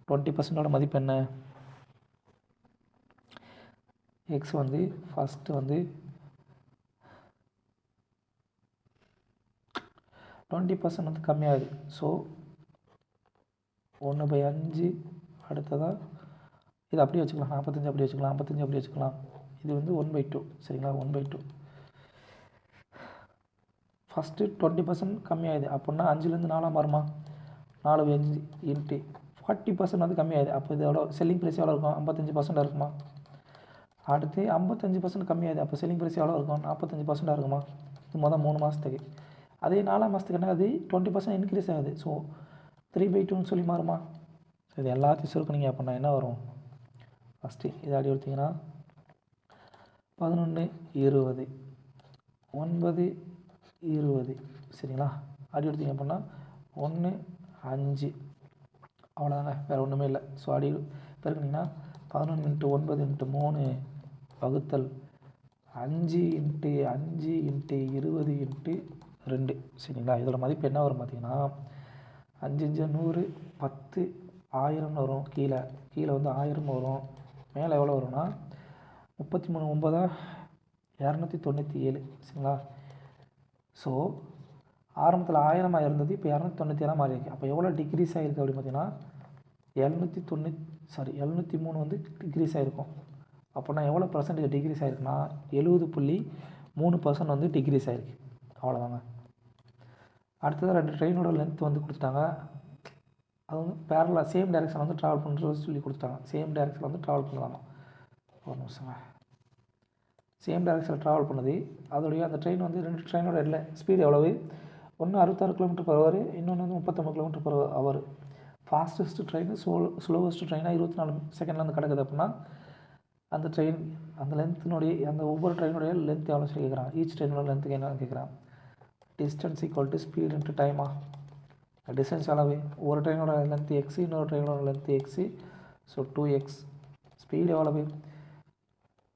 20%ஓட மதிப்பு என்ன, எக்ஸ் வந்து ஃபஸ்ட்டு வந்து 20% வந்து கம்மியாகுது. ஸோ 1/5 அடுத்ததாக இது அப்படியே வச்சுக்கலாம், 45 அப்படி வச்சுக்கலாம், 55 அப்படி வச்சுக்கலாம். இது வந்து 1/2 சரிங்களா. 1/2 ஃபஸ்ட்டு 20% கம்மியாகுது அப்படின்னா 5லேருந்து 4 மாறுமா, 4/5 இன்ட்டு 40% வந்து கம்மியாகுது. அப்போ இதோட செல்லிங் ப்ரைஸ் எவ்வளோ இருக்கும், 55% இருக்குமா. அடுத்து 55% கம்மியாகுது, அப்போ செல்லிங் ப்ரைஸ் எவ்வளோ இருக்கும், 45% இருக்குமா. இது மொதல் 3 மாதத்துக்கு. அதே 4ஆம் மாதத்துக்கு என்ன ஆகுது, 20% இன்க்ரீஸ் ஆகுது. ஸோ 3/2ன்னு சொல்லி மாறுமா. இது எல்லாத்தையும் சுருக்குனீங்க அப்படின்னா என்ன வரும், ஃபஸ்ட்டு இதை அடி எடுத்திங்கன்னா 11 20 9 20 சரிங்களா. அடி எடுத்திங்க அப்படின்னா 1 5 அவ்வளோதாங்க, வேறு ஒன்றுமே இல்லை. ஸோ அடி பெருக்குனிங்கன்னா 11 × 9 × 3 வகுத்தல் 5 × 5 × 20 × 2 சரிங்களா. இதோட மதிப்பு என்ன வரும் பார்த்தீங்கன்னா 5 5 100 10 1000 வரும். கீழே வந்து 1000 வரும். மேலே எவ்வளோ வரும்னா 33 9 297 சரிங்களா. ஸோ ஆரம்பத்தில் 1000 இருந்தது, இப்போ 297 மாறி இருக்கு. அப்போ எவ்வளோ டிக்ரீஸ் ஆகிருக்கு அப்படின்னு பார்த்தீங்கன்னா 703 வந்து டிக்ரீஸ் ஆகிருக்கும். அப்போனா எவ்வளோ பர்சன்டேஜ் டிக்ரீஸ் ஆகிருக்குன்னா 70.3% வந்து டிக்ரீஸ் ஆகிருக்கு. அவ்வளோதாங்க. அடுத்தது 2 ட்ரெயினோட லென்த் வந்து கொடுத்துட்டாங்க. அது வந்து பேரலாக சேம் டைரெக்ஷன் வந்து ட்ராவல் பண்ணுறது சொல்லி கொடுத்துட்டாங்க. சேம் டைரெக்ஷனில் வந்து ட்ராவல் பண்ணலாமா. ஒரு நிமிஷங்க. சேம் டைரெக்ஷனில் ட்ராவல் பண்ணுது. அதோடைய அந்த ட்ரெயின் வந்து 2 ட்ரெயினோட இல்லை ஸ்பீடு எவ்வளவு, ஒன்று 66 km/h, இன்னொன்று வந்து 39 km/h. ஃபாஸ்டஸ்ட் ட்ரெயின் ஸ்லோவஸ்ட் ட்ரெயினாக 24 செகண்டில் வந்து கிடக்குது அப்படின்னா அந்த ட்ரெயின் அந்த லென்த்தினுடைய அந்த ஒவ்வொரு ட்ரெயினுடைய லென்த் எவ்வளோ சொல்லி கேட்குறான். ஈச் ட்ரெயினோட லென்த்துக்கு என்ன கேட்குறான். டிஸ்டன்ஸ் = ஸ்பீட் × டைமா. டிஸ்டன்ஸ் அளவு ஒரு ட்ரெயினோட லென்த் எக்ஸு, இன்னொரு ட்ரெயினோட length x. So 2x. Speed எவ்வளவு,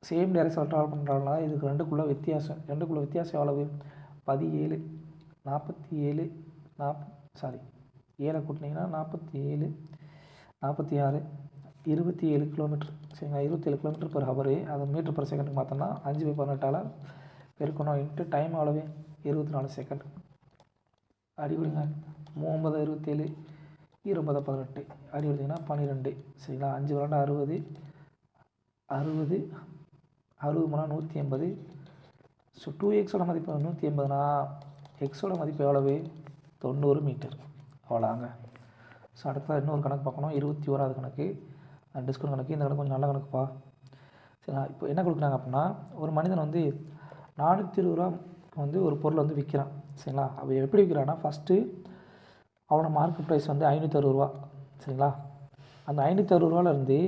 சேம் டைரெக்ஷன் ட்ராவல் பண்ணுறாங்களா, இதுக்கு ரெண்டுக்குள்ளே வித்தியாசம் எவ்வளவு 17 47 7 கூட்டினீங்கன்னா 47 46 27 கிலோமீட்டர் சரிங்களா. 27 km/h. அதை மீட்டர்/செகண்டுக்கு மாற்றோம்னா 5/18 பெருக்கணும் இன்ட்டு டைம் எவ்வளவு 24 செகண்ட். அடி கொடுங்க 9 27 20 18 அடி கொடுத்தீங்கன்னா 12 சரிங்களா. 5 விளாண்டா 60 60 180. ஸோ 2xோட மதிப்பு 180னா எக்ஸோட மதிப்பு எவ்வளவு 90 மீட்டர். அவ்வளோதாங்க. ஸோ அடுத்தது இன்னொரு கணக்கு பார்க்கணும். 21வது கணக்கு, டிஸ்கவுண்ட் கணக்கு. இந்த கணக்கு கொஞ்சம் நல்ல கணக்குப்பா சரிங்களா. இப்போ என்ன கொடுக்குறாங்க அப்படின்னா, ஒரு மனிதன் வந்து 420 ரூபாய்க்கு வந்து ஒரு பொருளை வந்து விற்கிறான் சரிங்களா. அவன் எப்படி விற்கிறான்னா, ஃபஸ்ட்டு அவனோட மார்க்கெட் ப்ரைஸ் வந்து 560 ரூபா சரிங்களா. அந்த 560 ரூபாலேருந்து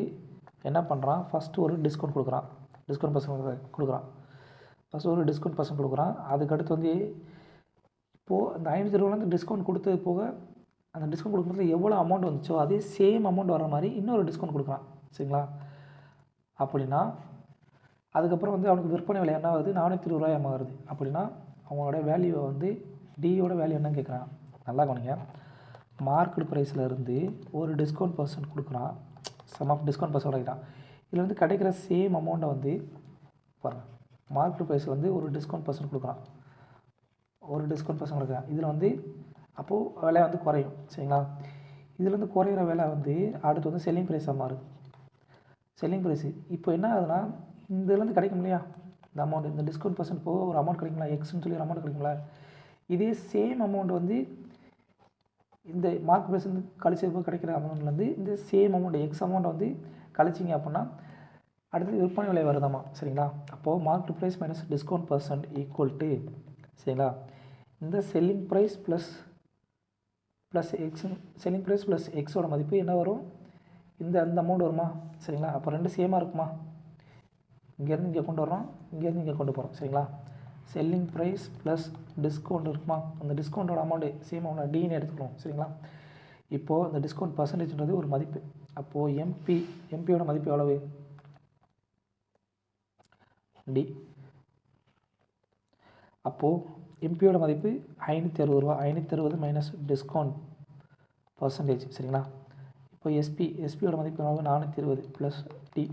என்ன பண்ணுறான், ஃபஸ்ட்டு ஒரு டிஸ்கவுண்ட் கொடுக்குறான். டிஸ்கவுண்ட் பர்சன்ட் கொடுக்குறான். ஃபஸ்ட்டு ஒரு டிஸ்கவுண்ட் பர்சன்ட் கொடுக்குறான். அதுக்கடுத்து வந்து இப்போது அந்த 560 ரூபாலேருந்து டிஸ்கவுண்ட் கொடுத்தது போக அந்த டிஸ்கவுண்ட் கொடுக்கும்போது எவ்வளோ அமௌண்ட் வந்துச்சோ அதே சேம் அமௌண்ட் வர மாதிரி இன்னொரு டிஸ்கவுண்ட் கொடுக்குறான் சரிங்களா. அப்படின்னா அதுக்கப்புறம் வந்து அவனுக்கு விற்பனை விலை என்ன ஆகுது 420 ரூபாய் வருது. அப்படின்னா அவனோட வேல்யூவை வந்து டியோட வேல்யூ என்னன்னு கேட்குறான். நல்லா கவனிங்க. மார்க்கெட் ப்ரைஸில் இருந்து ஒரு டிஸ்கவுண்ட் பர்சன்ட் கொடுக்குறான். சம் ஆஃப் டிஸ்கவுண்ட் பர்சன்ட் கிடைக்கிறான். இதில் வந்து கிடைக்கிற சேம் அமௌண்ட்டை வந்து பாருங்கள், மார்க்கெட் ப்ரைஸில் வந்து ஒரு டிஸ்கவுண்ட் பர்சன்ட் கொடுக்குறான். கொடுக்குறான். இதில் வந்து அப்போது விலை வந்து குறையும் சரிங்களா. இதில் வந்து குறையிற விலை வந்து அடுத்து வந்து செல்லிங் ப்ரைஸாக மாறுது. செல்லிங் ப்ரைஸு இப்போ என்ன ஆகுதுன்னா, இந்த இதுலேருந்து கிடைக்கும் இல்லையா இந்த அமௌண்ட், இந்த டிஸ்கவுண்ட் பர்சன்ட் போக ஒரு அமௌண்ட் கிடைக்குங்களா, எக்ஸ்ன்னு சொல்லி ஒரு அமௌண்ட் கிடைக்குங்களா. இதே சேம் அமௌண்ட் வந்து இந்த மார்க்கெட் ப்ரைஸ் வந்து கழிச்சது போக கிடைக்கிற அமௌண்ட்லேருந்து இந்த சேம் அமௌண்ட் எக்ஸ் அமௌண்ட்டை வந்து கழிச்சிங்க அப்படின்னா அடுத்து விற்பனை விலை வருதாமா சரிங்களா. அப்போது market price minus discount percent equal to சரிங்களா இந்த selling price plus X, selling price plus எக்ஸோட மதிப்பு என்ன வரும், இந்த அமௌண்ட் வருமா சரிங்களா. அப்போ ரெண்டு சேமாக இருக்குமா. இங்கேருந்து இங்கே கொண்டு வரோம், இங்கேருந்து இங்கே கொண்டு போகிறோம் சரிங்களா. செல்லிங் ப்ரைஸ் ப்ளஸ் டிஸ்கவுண்ட் இருக்குமா, அந்த டிஸ்கவுண்ட்டோட அமௌண்ட்டு சேம் அமௌண்ட் டின்னு எடுத்துக்கிறோம் சரிங்களா. இப்போது இந்த டிஸ்கவுண்ட் பர்சன்டேஜ்ன்றது ஒரு மதிப்பு. அப்போது எம்பியோட மதிப்பு எவ்வளவு டி. அப்போது எம்பியோட மதிப்பு 560 ரூபா. 560 மைனஸ் டிஸ்கவுண்ட் பர்சன்டேஜ் சரிங்களா. இப்போ எஸ்பியோட மதிப்பு 420 ப்ளஸ் டி.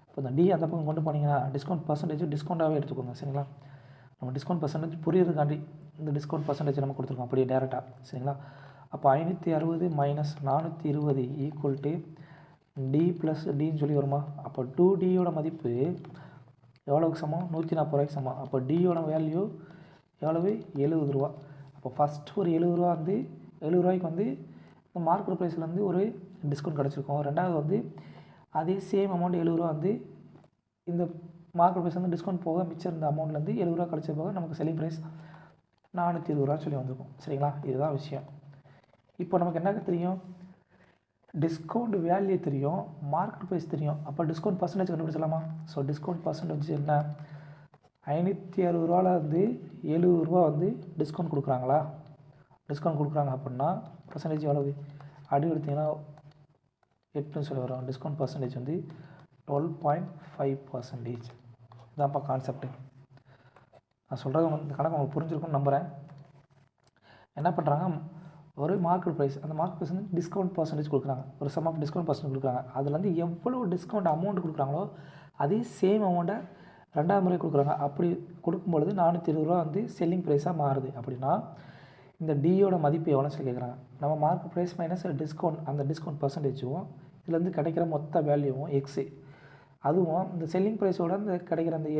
இப்போ இந்த டி அந்த பக்கம் கொண்டு போனீங்கன்னா டிஸ்கவுண்ட் பர்சன்டேஜ் டிஸ்கவுண்ட்டாகவே எடுத்துக்கோங்க சரிங்களா. நம்ம டிஸ்கவுண்ட் பர்சன்டேஜ் புரியுறதுக்காண்டி இந்த டிஸ்கவுண்ட் பர்சன்டேஜ் நம்ம கொடுத்துருக்கோம் அப்படியே டேரெக்டாக சரிங்களா. அப்போ 560 minus 420 equal to T plus டின்னு சொல்லி வருமா. அப்போ 2டியோட மதிப்பு எவ்வளோக்கு சமம் 140 சமம். அப்போ டியோட வேல்யூ எவ்வளவு 70 ரூபா. அப்போ ஃபஸ்ட்டு ஒரு 70 ரூபா வந்து 70 ரூபாய்க்கு வந்து இந்த மார்க்கெட் ப்ரைஸ்லேருந்து ஒரு டிஸ்கவுண்ட் கிடச்சிருக்கும். ரெண்டாவது வந்து அதே சேம் அமௌண்ட் 70 ரூபா வந்து இந்த மார்க்கெட் ப்ரைஸ் வந்து டிஸ்கவுண்ட் போக மிச்சம் இருந்த அமௌண்ட்லேருந்து 70 ரூபா கழிச்ச போக நமக்கு செல்லிங் ப்ரைஸ் 420 ரூபான்னு சொல்லி வந்திருக்கும். சரிங்களா, இதுதான் விஷயம். இப்போ நமக்கு என்ன தெரியும், டிஸ்கவுண்ட் வேல்யூ தெரியும், மார்க்கெட் ப்ரைஸ் தெரியும். அப்போ டிஸ்கவுண்ட் பர்சன்டேஜ் கண்டுபிடிச்சலாமா? ஸோ டிஸ்கவுண்ட் பர்சன்டேஜ் என்ன, 560 ரூபாவில் வந்து 70 ரூபா வந்து டிஸ்கவுண்ட் கொடுக்குறாங்களா? டிஸ்கவுண்ட் கொடுக்குறாங்க அப்படின்னா பர்சன்டேஜ் எவ்வளவு அடி எடுத்திங்கன்னா 8ன்னு சொல்லி வரும். டிஸ்கவுண்ட் பர்சன்டேஜ் வந்து 12.5%. இதான்ப்பா கான்செப்ட்டு. நான் சொல்கிறது இந்த கணக்கு உங்களுக்கு புரிஞ்சிருக்கும்னு நம்புகிறேன். என்ன பண்ணுறாங்க, ஒரு மார்க்கெட் ப்ரைஸ், அந்த மார்க்கெட் ப்ரைஸ் வந்து டிஸ்கவுண்ட் பர்சன்டேஜ் கொடுக்குறாங்க, ஒரு சம் ஆஃப் டிஸ்கவுண்ட் பர்சன்டேஜ் கொடுக்குறாங்க. அதில் வந்து எவ்வளோ டிஸ்கவுண்ட் அமௌண்ட் கொடுக்குறாங்களோ அதே சேம் அமௌண்ட்டை ரெண்டாவது முறை கொடுக்குறாங்க. அப்படி கொடுக்கும்பொழுது 420 ரூபா வந்து செல்லிங் ப்ரைஸாக மாறுது. அப்படின்னா இந்த டியோட மதிப்பு எவ்வளோன்னு சொல்லி கேட்குறாங்க. நம்ம மார்க்கெட் ப்ரைஸ் மைனஸ் டிஸ்கவுண்ட், அந்த டிஸ்கவுண்ட் பர்சன்டேஜும் இதுலேருந்து கிடைக்கிற மொத்த வேல்யூவும் எக்ஸு, அதுவும் இந்த செல்லிங் ப்ரைஸோட இந்த கிடைக்கிற அந்த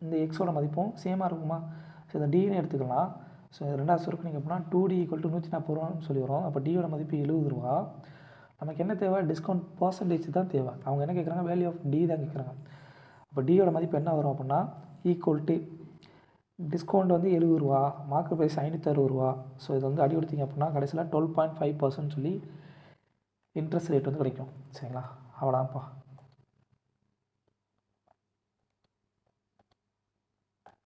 இந்த எக்ஸோட மதிப்பும் சேமாக இருக்குமா? ஸோ இந்த டின்னு எடுத்துக்கலாம். ஸோ ரெண்டாவது சுருக்கு நீங்கள் எப்படின்னா 2D = 140 ரூபான்னு சொல்லி வரும். அப்போ டியோட மதிப்பு 70 ரூபா. நமக்கு என்ன தேவை, டிஸ்கவுண்ட் பர்சன்டேஜ் தான் தேவை. அவங்க என்ன கேட்குறாங்க, வேல்யூ ஆஃப் டி தான் கேட்குறாங்க. அப்போ டியோட மதிப்பு என்ன வரும் அப்படின்னா ஈக்குவல் டிஸ்கவுண்ட் வந்து 70 ரூபா, மார்க்கெட் ப்ரைஸ் 560 ரூபா. ஸோ இது வந்து அடி கொடுத்தீங்க அப்படின்னா கடைசியில் 12.5% சொல்லி இன்ட்ரெஸ்ட் ரேட் வந்து கிடைக்கும். சரிங்களா, அவ்வளோதான்ப்பா.